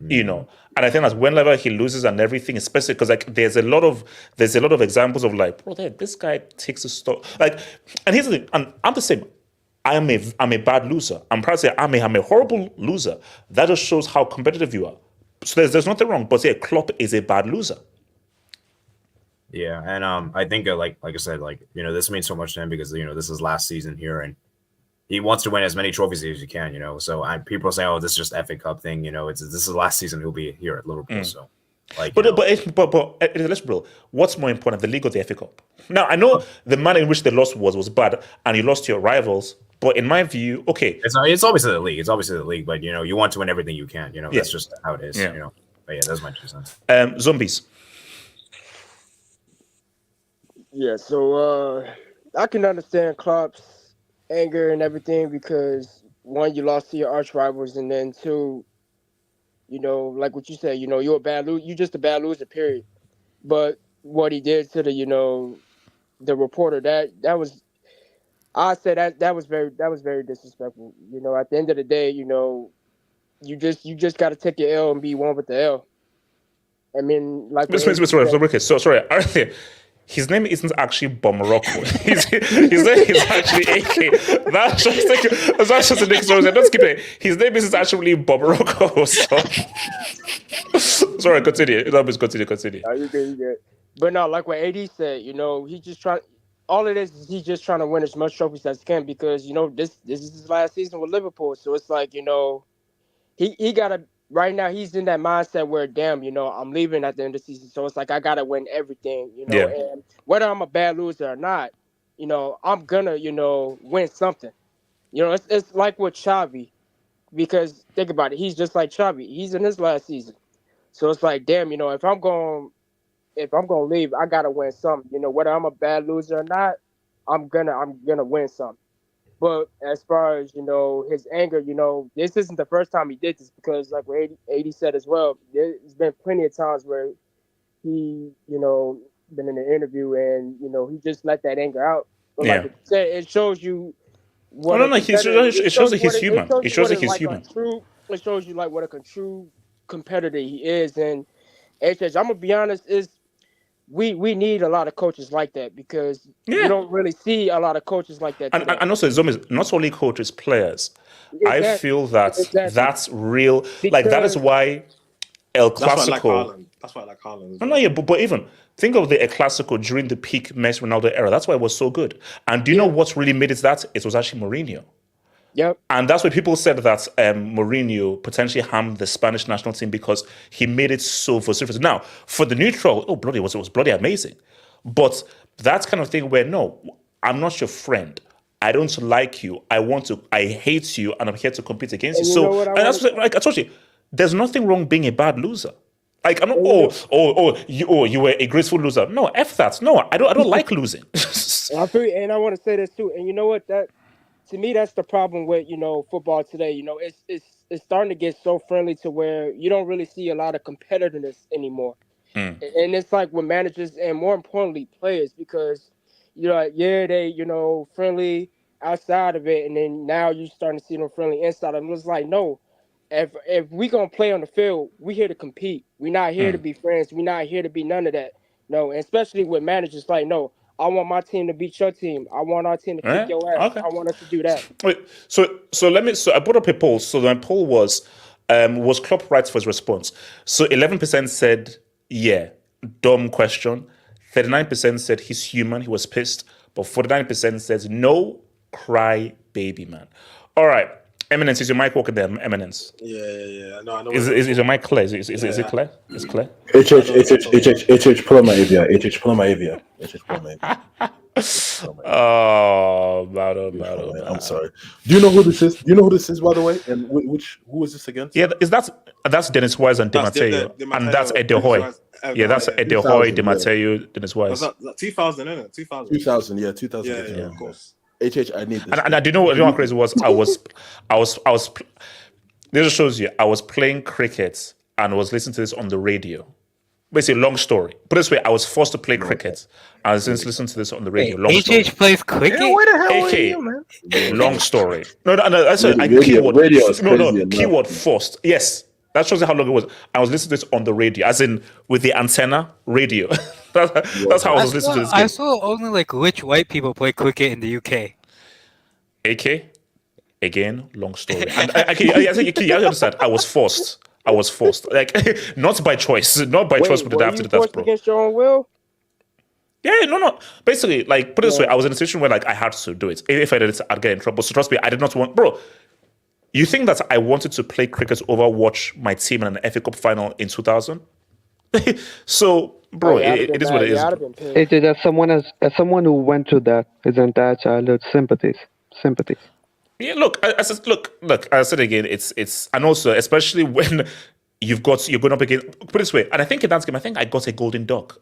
And I think that whenever he loses and everything, especially because like there's a lot of examples of like, bro, this guy takes a stop. Like, and here's the thing, and I'm the same. I'm a bad loser. I'm proud to say I'm a horrible loser. That just shows how competitive you are. So there's nothing wrong, but yeah, Klopp is a bad loser. Yeah, and I think like I said, like this means so much to him because this is last season here, and he wants to win as many trophies as he can. So people say, oh, this is just FA Cup thing. This is the last season he'll be here at Liverpool. So, like, but let's be real. What's more important, the League or the FA Cup? Now I know the manner in which they lost was bad, and you lost to your rivals. But in my view, okay, it's obviously the league. It's obviously the league, but you want to win everything you can. That's just how it is. But yeah, that's my 2 cents. Zombies. Yeah, so I can understand Klopp's anger and everything because one, you lost to your arch rivals, and then two, like what you said, you're a bad loser. You just a bad loser, period. But what he did to the reporter, that was, I said that was very disrespectful. At the end of the day, you just got to take your L and be one with the L. I mean, like what AD Sorry, said, okay. So sorry, Arthur. His name isn't actually Bomorocco. His name is actually AK. That's just the next story. Don't skip it. His name isn't actually Bomorocco. So. Sorry, continue. Continue. you good. But no, like what AD said, he just trying. All it is he's just trying to win as much trophies as he can because this is his last season with Liverpool. So it's like he gotta. Right now, he's in that mindset where, damn, I'm leaving at the end of the season. So it's like, I got to win everything, Yeah. And whether I'm a bad loser or not, I'm going to, win something. It's like with Xavi, because think about it. He's just like Xavi. He's in his last season. So it's like, damn, if I'm going to leave, I got to win something. Whether I'm a bad loser or not, I'm going to win something. But as far as, his anger, this isn't the first time he did this because like what AD said as well, there's been plenty of times where he, been in an interview and, he just let that anger out. But like you said, it shows you what it shows that he's human. It shows that he's human. It shows you like what a true competitor he is. And HH, I'm going to be honest, we need a lot of coaches like that because you don't really see a lot of coaches like that. And also, it's almost not only coaches, players. Exactly. I feel that that's real. Like, that is why El Clasico. That's why I like Haaland. No, yeah, but even think of the El Clasico during the peak Messi Ronaldo era. That's why it was so good. And do you know what really made it that? It was actually Mourinho. Yep. And that's why people said that Mourinho potentially harmed the Spanish national team because he made it so vociferous. Now, for the neutral, it was bloody amazing. But that's kind of thing where, no, I'm not your friend. I don't like you. I hate you, and I'm here to compete against you. So, and that's what, like I told you, there's nothing wrong being a bad loser. Like, I'm not, you were a graceful loser. No, F that. No, I don't like losing. And I want to say this too. And you know what? To me, that's the problem with, football today. It's starting to get so friendly to where you don't really see a lot of competitiveness anymore. And it's like with managers and more importantly, players, because, they, friendly outside of it. And then now you're starting to see them friendly inside of it. It's like, no, if we going to play on the field, we here to compete. We're not here to be friends. We're not here to be none of that. No, and especially with managers like, no, I want my team to beat your team. I want our team to kick your ass. Okay. I want us to do that. Wait, so I brought up a poll. So my poll was Klopp right for his response? So 11% said, yeah, dumb question. 39% said he's human, he was pissed. But 49% says no, cry baby man. All right. Eminence, is your mic working there, Eminence? Yeah. No, I know. Is your mic clear? Is it clear? It's clear? HH, pull my avia. HH, pull my avia. Oh, battle. I'm sorry. Do you know who this is? By the way, and who is this against? Yeah, that's Dennis Wise and Di Matteo, and that's Edehoy. Yeah, that's Edehoy, Di Matteo, Dennis Wise. Was that 2000, isn't it? 2000. Yeah, 2000. Yeah, of course. HH, I need this. And I do know what how crazy was. I was. This just shows you. I was playing cricket and was listening to this on the radio. Basically, long story. Put it this way, I was forced to play cricket. I was listening to this on the radio. Long story. HH plays cricket? Where the hell AK, are you, man? long story. No, I said keyword forced. Yes. That shows you how long it was. I was listening to this on the radio, as in with the antenna radio. That's how I was listening to this game. I saw only like rich white people play cricket in the UK. AK, again, long story. And I understand. I was forced. Like, not by choice. Not by choice, but I have to do that, bro. Against your own will? Yeah, no. Basically, like, put it this way, I was in a situation where, like, I had to do it. If I did it, I'd get in trouble. So trust me, I did not want... Bro, you think that I wanted to play cricket over watch my team in an FA Cup final in 2000? So, bro, it is what it is. AJ, as someone who went through that his entire childhood, sympathies. Yeah, look. I said again, it's and also especially when you're going up against. Put it this way, and I think in that game, I got a golden duck.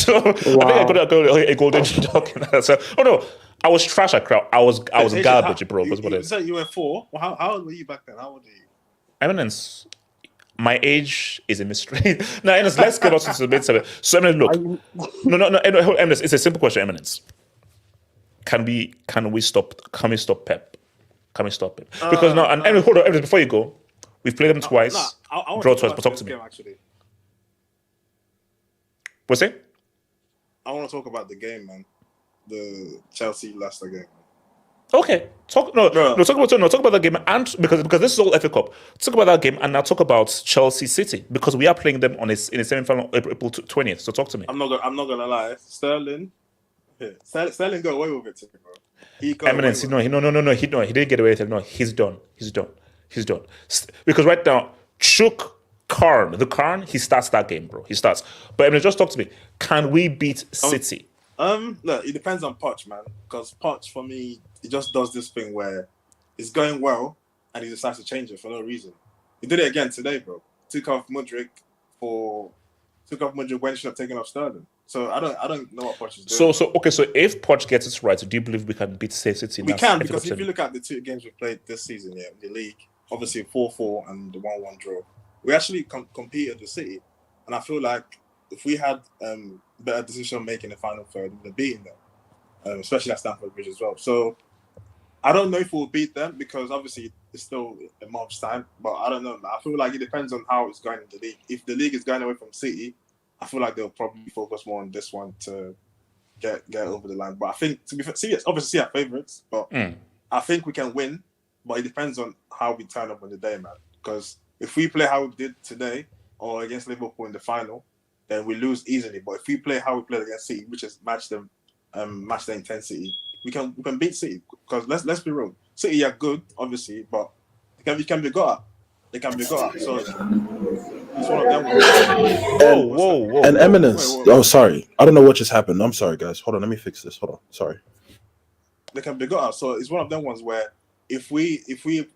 So I think I got a golden duck in that. So, oh no, I was trash at crowd. I was garbage, bro. You said you were 4. Well, how old were you back then? How old are you? Eminence. My age is a mystery. No, Eminence, let's get us into the mid 7. So, Eminence, look. No, Eminence, it's a simple question, Eminence. Can we stop Pep? Can we stop Pep? Because now, and Eminence, hold on, Eminence, before you go, we've played them twice, I draw twice, but talk to me. Game, actually. What's it? I want to talk about the game, man. The Chelsea Leicester game. Okay, talk about that game, and because this is all FA Cup. Talk about that game, and now talk about Chelsea City because we are playing them in a semi-final April 20th. So talk to me. I'm not gonna lie. Sterling got away with it, bro. Eminence, he didn't get away with it. No, he's done. Because right now, the Karn, he starts that game, bro. He starts. But Eminence, just talk to me. Can we beat City? Look, it depends on Poch, man. Because Poch, for me, he just does this thing where it's going well and he decides to change it for no reason. He did it again today, bro. Took off Mudryk when he should have taken off Sterling. So I don't know what Poch is doing. So if Poch gets it right, do you believe we can beat City? We can, because if you look at the 2 games we played this season, in the league, obviously 4-4 and the 1-1 draw, we actually competed with City, and I feel like if we had better decision making in the final third, we would have beaten them, especially at Stamford Bridge as well. So I don't know if we'll beat them because obviously it's still a month's time, but I don't know. I feel like it depends on how it's going in the league. If the league is going away from City, I feel like they'll probably focus more on this one to get over the line. But I think, to be fair, City, obviously our favourites, but I think we can win, but it depends on how we turn up on the day, man. Because if we play how we did today or against Liverpool in the final, then we lose easily. But if we play how we played against City, which is match the intensity, we can beat City. Because let's be real, City are good, obviously, but they can be got at. They can be got at. So it's one of them. Whoa. And Eminence. Oh, sorry. I don't know what just happened. I'm sorry, guys. Hold on. Let me fix this. Hold on. Sorry. They can be got at. So it's one of them ones where if we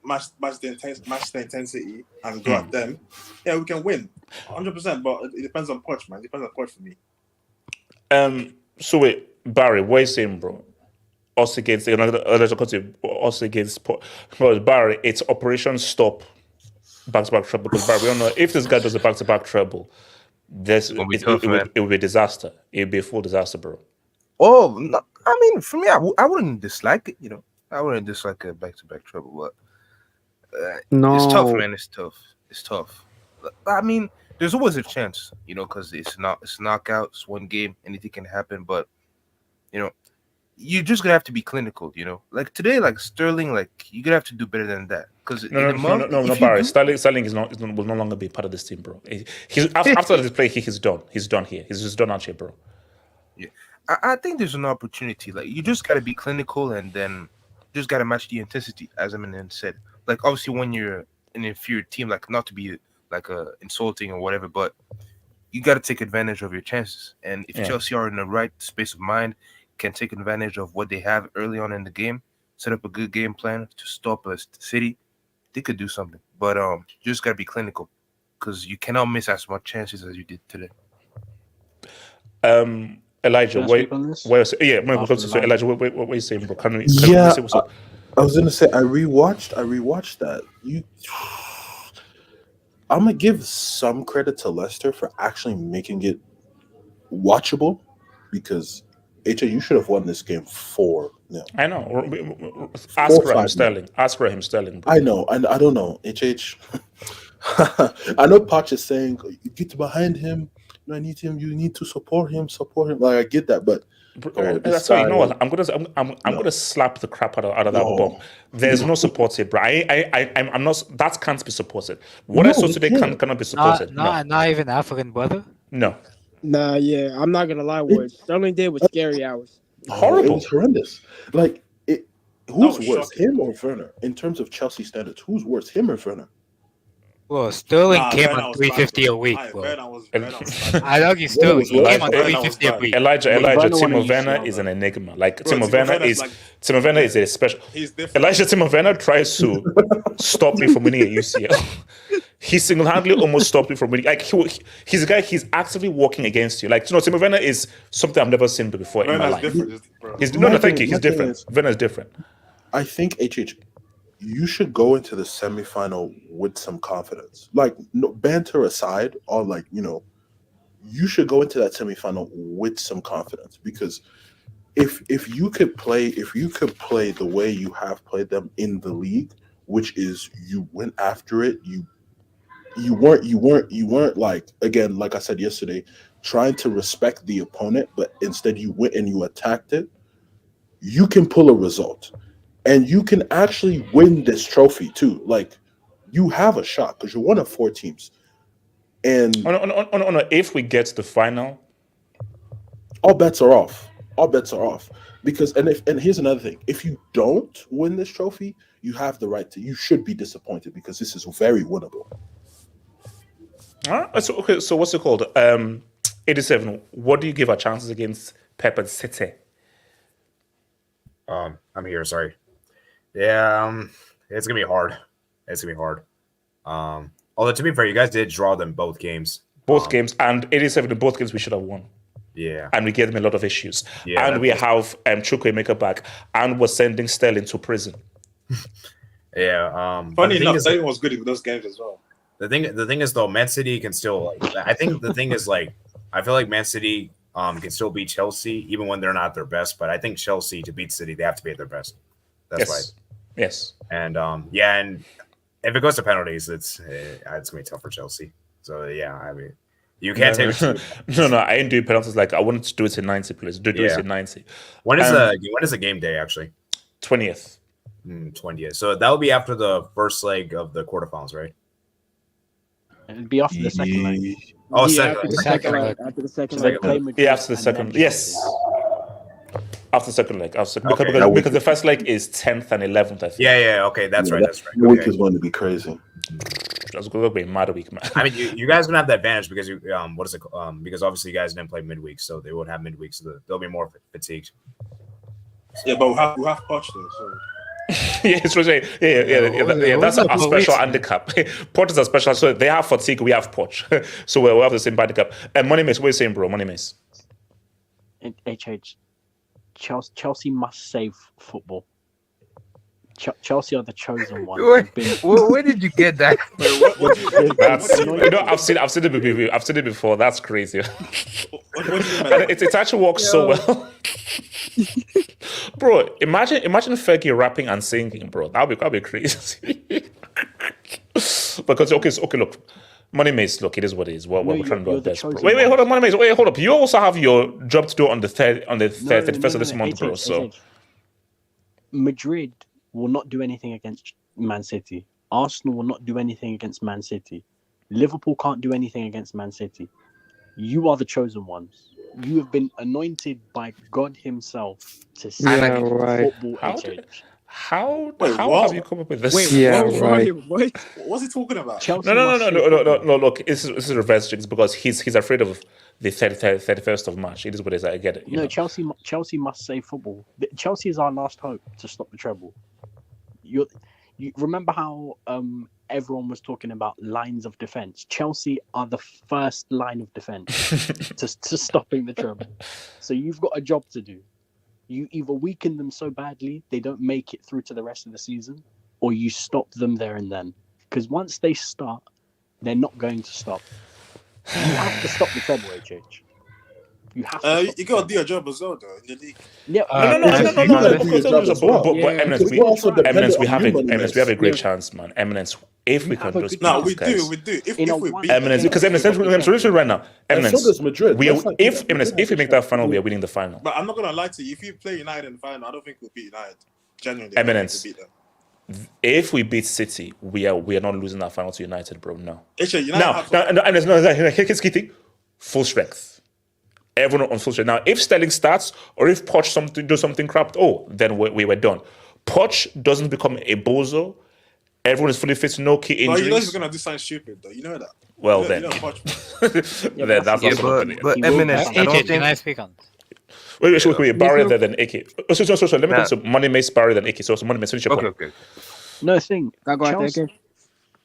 match the intensity and go at them, we can win 100%. But it depends on Poch, man. It depends on Poch for me. So wait, Barry, what are you saying, bro? Us against Barry, it's Operation Stop back-to-back treble. Because Barry, we don't know if this guy does a back-to-back treble. It will be a disaster. It will be a full disaster, bro. Oh, no, I mean, for me, I wouldn't dislike it. I wouldn't dislike a back-to-back treble, but it's tough, man. It's tough. I mean, there's always a chance, because it's knockout. It's one game, anything can happen. But you're just gonna have to be clinical. Like today, like Sterling, like you're gonna have to do better than that. Because no, Barry. Sterling will no longer be part of this team, bro. After this play, he's done. He's done here. He's just done out here, bro. Yeah, I think there's an opportunity. Like you just gotta be clinical, and then just gotta match the intensity, as Eminem said. Like obviously, when you're an inferior team, like not to be like insulting or whatever, but you gotta take advantage of your chances. And if Chelsea are in the right space of mind, can take advantage of what they have early on in the game, set up a good game plan to stop City, they could do something. But you just gotta be clinical because you cannot miss as much chances as you did today. Elijah, Elijah, what are you saying, bro? Can we say what's up? I was gonna say I rewatched that. I'm gonna give some credit to Leicester for actually making it watchable because you should have won this game 4-0. I know. Ask Raheem Sterling. I know, and I don't know. I know Poch is saying you get behind him. I need him. You need to support him. Like I get that, but that's why you know what I'm gonna slap the crap out of that bomb. There's no support here, bro. I'm not. That can't be supported. What I saw today cannot be supported. Not even African brother. No. Nah, yeah, I'm not gonna lie. What Sterling did was scary hours. Horrible. It was horrendous. Like, who's worse, him or Werner? In terms of Chelsea standards, who's worse, him or Werner? Well, Sterling came on 350 a week, bro. I argue Sterling came on 350 a week. Elijah, Timo Werner is an enigma. Like Timo Werner is a special. Elijah Timo Werner tries to stop me from winning a UCL. He single-handedly almost stopped me from winning. Like he's a guy. He's actively working against you. Like Timo Werner is something I've never seen before in my Werner's life. different, bro. Thank you. He's different. Werner's different. I think you should go into the semifinal with some confidence. Like, no, banter aside, or like, you should go into that semifinal with some confidence, because if you could play the way you have played them in the league, which is you went after it, you weren't like, again, like I said yesterday, trying to respect the opponent, but instead you went and you attacked it, you can pull a result. And you can actually win this trophy too. Like, you have a shot because you're one of 4 teams. And if we get to the final, all bets are off. Because and here's another thing: if you don't win this trophy, you have the right to. You should be disappointed because this is very winnable. So what's it called? 87. What do you give our chances against Pep and City? I'm here. Sorry. Yeah, it's gonna be hard. Although to be fair, you guys did draw them both games. Games, and 87 in both games we should have won. Yeah. And we gave them a lot of issues. Yeah, and we have Chukwuemeka back, and we're sending Sterling to prison. Yeah. Funny enough, Sterling was good in those games as well. The thing is though, Man City can still I think the thing is I feel like Man City can still beat Chelsea even when they're not their best. But I think Chelsea, to beat City, they have to be at their best. That's right. Yes. And and if it goes to penalties, it's gonna be tough for Chelsea. So yeah, I mean, you can't take it. No, I ain't doing penalties. Like, I wanted to do it in 90, please. Do it in 90. When is the game day actually? 20th. 20th. So that will be after the first leg of the quarterfinals, right? It'd be after the second leg. Oh, after the second leg. After the second leg. Yeah, after the second. Yes. After the second leg. Because the first leg is 10th and 11th, I think. Yeah. Okay, that's right. The week is going to be crazy. That's going to be a mad week, man. I mean, you guys gonna have the advantage because you because obviously you guys didn't play midweek, so they won't have midweek, so they'll be more fatigued. Yeah, but we have Poch though, so. Yeah, it's really, yeah. That's a special handicap. Poch is a special, so they have fatigue, we have Poch. So we'll have the same handicap. And Money Mace, what are you saying, bro? Money Mace. Chelsea must save football. Chelsea are the chosen one. Where did you get that? I've seen it before. That's crazy. It actually works so well. Bro, imagine Fergie rapping and singing, bro. That'd be crazy. Because okay, look. Money Mace, look, it is what it is. We're trying to do our best, bro. Wait, hold up, Money Mace. Wait, hold up. You also have your job to do on the 31st of this month, bro. So Madrid will not do anything against Man City. Arsenal will not do anything against Man City. Liverpool can't do anything against Man City. You are the chosen ones. You have been anointed by God Himself to see football. How have you come up with this? What's he talking about? No. Look, this is reverse jinx because he's afraid of the 31st of March. It is what it is. I get it. No, Chelsea must save football. Chelsea is our last hope to stop the treble. You remember how everyone was talking about lines of defense? Chelsea are the first line of defense to stopping the treble. So you've got a job to do. You either weaken them so badly they don't make it through to the rest of the season, or you stop them there and then. Because once they start, they're not going to stop. You have to stop the treble, HH. You have to. You got to do your job as well, though, in the league. Yeah. But Eminence, we have a great chance, man. Eminence, if we can just we do. If we beat Eminence, because Eminence, right now, Eminence. So does Madrid. If we make that final, we are winning the final. But I'm not gonna lie to you. If you play United in the final, I don't think we'll beat United. Genuinely, Eminence. If we beat City, we are not losing our final to United, bro. No. Full strength. Everyone on full strength. Now, if Sterling starts or if Poch do something crap, then we were done. Poch doesn't become a bozo. Everyone is fully fit, no key injuries. Well, you know he's gonna do something stupid, though. You know that. Well, you then. But Eminence, I don't think. Can I speak on? Wait, Barry there than AK. So let me go to Money Mace, Barry than AK. So Money Mace, finish your point. Okay. No thing.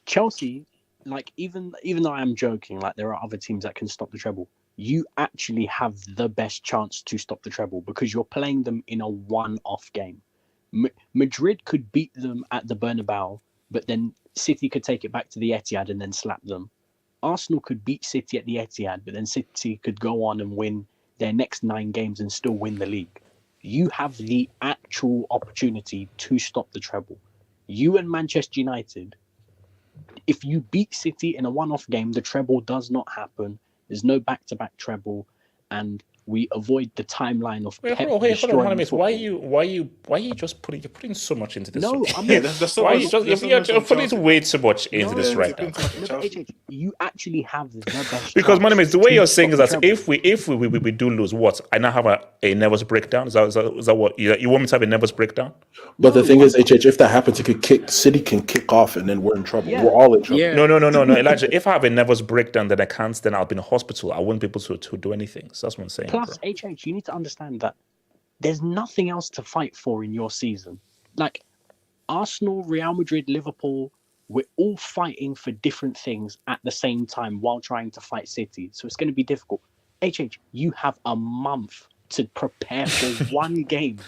Chelsea like even though I am joking, like there are other teams that can stop the treble. You actually have the best chance to stop the treble because you're playing them in a one-off game. Madrid could beat them at the Bernabeu, but then City could take it back to the Etihad and then slap them. Arsenal could beat City at the Etihad, but then City could go on and win their next 9 games and still win the league. You have the actual opportunity to stop the treble. You and Manchester United, if you beat City in a one-off game, the treble does not happen. There's no back-to-back treble, and we avoid the timeline of Pep hold on, destroying Mate. football. Why are you just putting? You're putting so much into this. No, right? I'm Yeah, not. why are you just? You're putting way too much into this right now. You actually have the best. Because chance Mates, the way to you're stop saying is the that treble. if we do lose, what? I now have a nervous breakdown. Is that what you want me to have a nervous breakdown? But the thing is, if that happens, City can kick off, and then we're in trouble. Yeah. We're all in trouble. Yeah. No, Elijah. If I have a nervous breakdown, then then I'll be in a hospital. I won't be able to do anything. So that's what I'm saying. Plus, bro. HH, you need to understand that there's nothing else to fight for in your season. Like Arsenal, Real Madrid, Liverpool, we're all fighting for different things at the same time while trying to fight City. So it's going to be difficult. HH, you have a month to prepare for one game.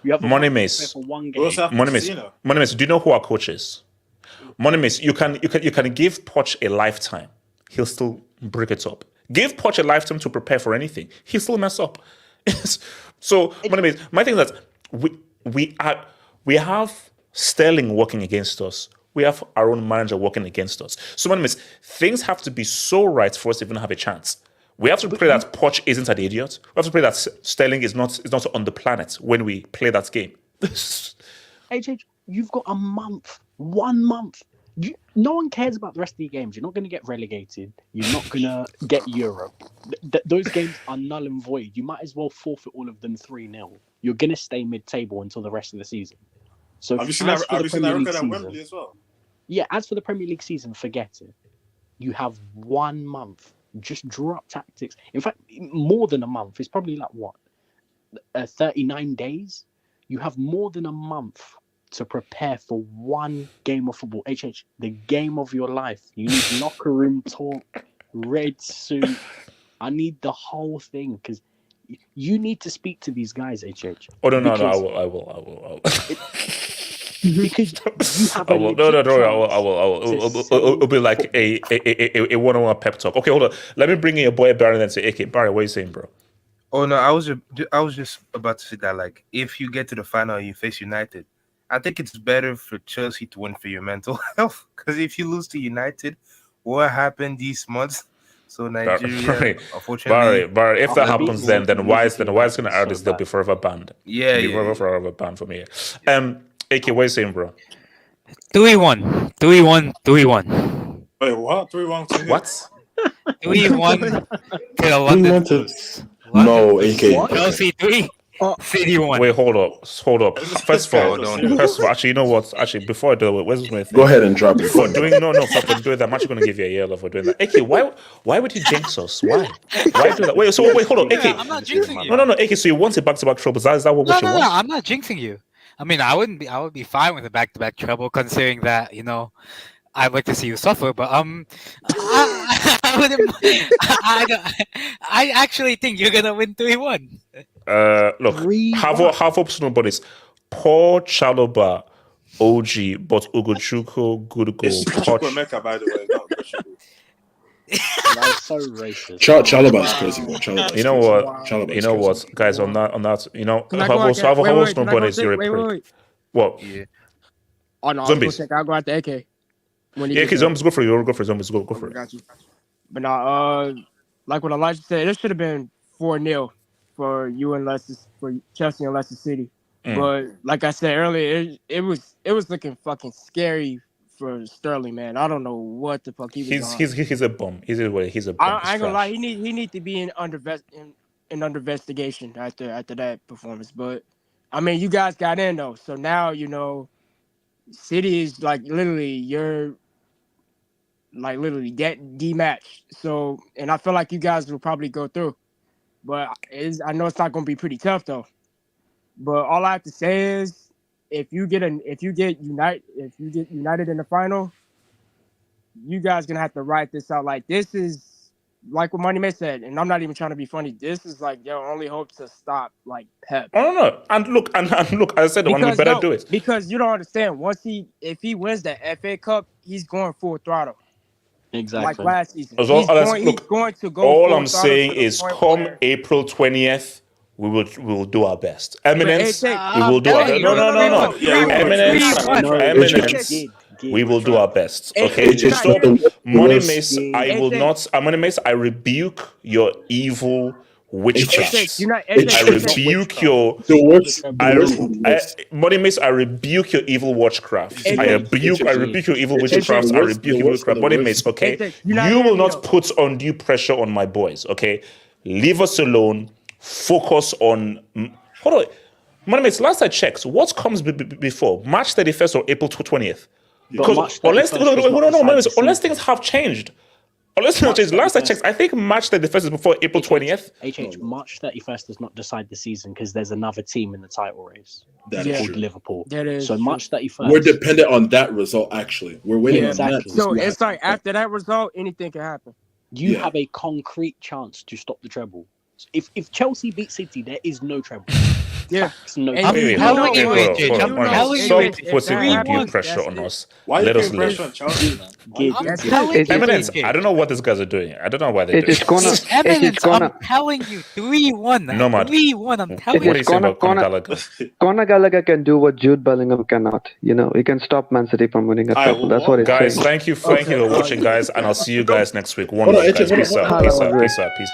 You have a Money month to Mace. prepare for one game. Money Mace. Do you know who our coach is? Money Mace. You can give Poch a lifetime. He'll still break it up. Give Poch a lifetime to prepare for anything. He'll still mess up. So Money Mace. My thing is that we have Sterling working against us. We have our own manager working against us. So Money Mace, things have to be so right for us to even have a chance. We have to pray that Poch isn't an idiot. We have to pray that Sterling is not on the planet when we play that game. HH, you've got a month. 1 month. No one cares about the rest of the games. You're not going to get relegated. You're not going to get Euro. Those games are null and void. You might as well forfeit all of them 3-0. You're going to stay mid-table until the rest of the season. So Have you seen that record at Wembley as well? Yeah, as for the Premier League season, forget it. You have 1 month. Just draw up tactics. In fact, more than a month. It's probably like what? 39 days? You have more than a month to prepare for one game of football. HH, the game of your life. You need locker room talk, red suit. I need the whole thing because you need to speak to these guys, HH. Oh no, I will. Because you have I will. No, I will. It'll be like a one-on-one pep talk. Okay, hold on. Let me bring in your boy Barry and then say, okay, Barry, what are you saying, bro? Oh no, I was just about to say that, like, if you get to the final and you face United, I think it's better for Chelsea to win for your mental health. Because if you lose to United, what happened these months? So Nigeria, unfortunately, Barry, if that happens, then why is going to add this? They'll be forever banned. Yeah, forever banned from here. AK, what are you saying, bro? 3-1. 3-1. Wait, what? 3-1. What? 3-1 to the London. No, AK. Chelsea 3. City 1. Wait, hold up. First of all, actually, you know what? Actually, before I do it, where's my thing? Go ahead and drop it. For doing for doing that, I'm actually going to give you a yellow for doing that. AK, why would you jinx us? Why do that? Wait, hold on, AK. I'm not jinxing you. No, AK. So you want a back-to-back trouble? Is that what you want? No, I'm not jinxing you. I mean, I would be fine with a back-to-back treble, considering that, you know, I'd like to see you suffer. But I actually think you're gonna win 3-1. Look, have optional bodies. Paul Chaloba, OG, but Ugochukwu, good goal. It's Chukwuemeka, by the way, not Ugochukwu. That's so racist. Chalobah is crazy, bro. You know what? You know what, guys? On that, you know, have optional bodies. You're a prick. What? Yeah. Oh no, Zombies. I'll go out to AK. Yeah, zombies. Go for it. Go for it. Zombies. Go for it. Got you. But no, like what Elijah said, it should have been 4-0 for you and Leicester, for Chelsea and Leicester City. But like I said earlier, it was looking fucking scary for Sterling, man. I don't know what the fuck he was on. He's a bum. He's a bum. I ain't gonna lie. He need to be under investigation after that performance. But I mean, you guys got in though, so now you know, City is like literally dematched. So, and I feel like you guys will probably go through, but I know it's not gonna be pretty tough though. But all I have to say is, if you get United in the final, you guys gonna have to write this out. Like this is like what Money May said, and I'm not even trying to be funny. This is like your only hope to stop like Pep. Oh no, and look, I said the one we better do it. Because you don't understand. If he wins the FA Cup, he's going full throttle. Exactly. Like last season. He's going to go. All I'm saying is, come April 20th, we will do our best. Eminence, we will do our best. No. Eminence, we will do our best. Okay, stop. Money Mace, Money Mace, I rebuke your evil witchcraft. I rebuke your Money Mace. I rebuke your evil witchcraft. I rebuke your evil witchcraft. I rebuke your witchcraft. Money Mace, okay? You will not put undue pressure on my boys, okay? Leave us alone. Focus on. Hold on, Money Mace. Last I checked, what comes before March 31st or April 20th? Because unless things have changed. Last I checked, I think March 31st is before April 20th. March 31st does not decide the season because there's another team in the title race. That is called true. Liverpool. That is so true. March 31st. We're dependent on that result. Actually, we're waiting on that. So it's like after that result, anything can happen. You have a concrete chance to stop the treble. If Chelsea beat City, there is no treble. Yeah. No. Stop putting undue pressure on us. Let us live. Eminence, I don't know what these guys are doing. I don't know why they're doing it. Eminence, I'm telling you, 3-1. Nomad. 3-1, I'm telling you. What do you say about Conor Gallagher? Conor Gallagher can do what Jude Bellingham cannot. You know, he can stop Man City from winning a treble. That's what it's guys, saying. thank you for watching, guys, and I'll see you guys next week. One love, guys. Peace out. Peace.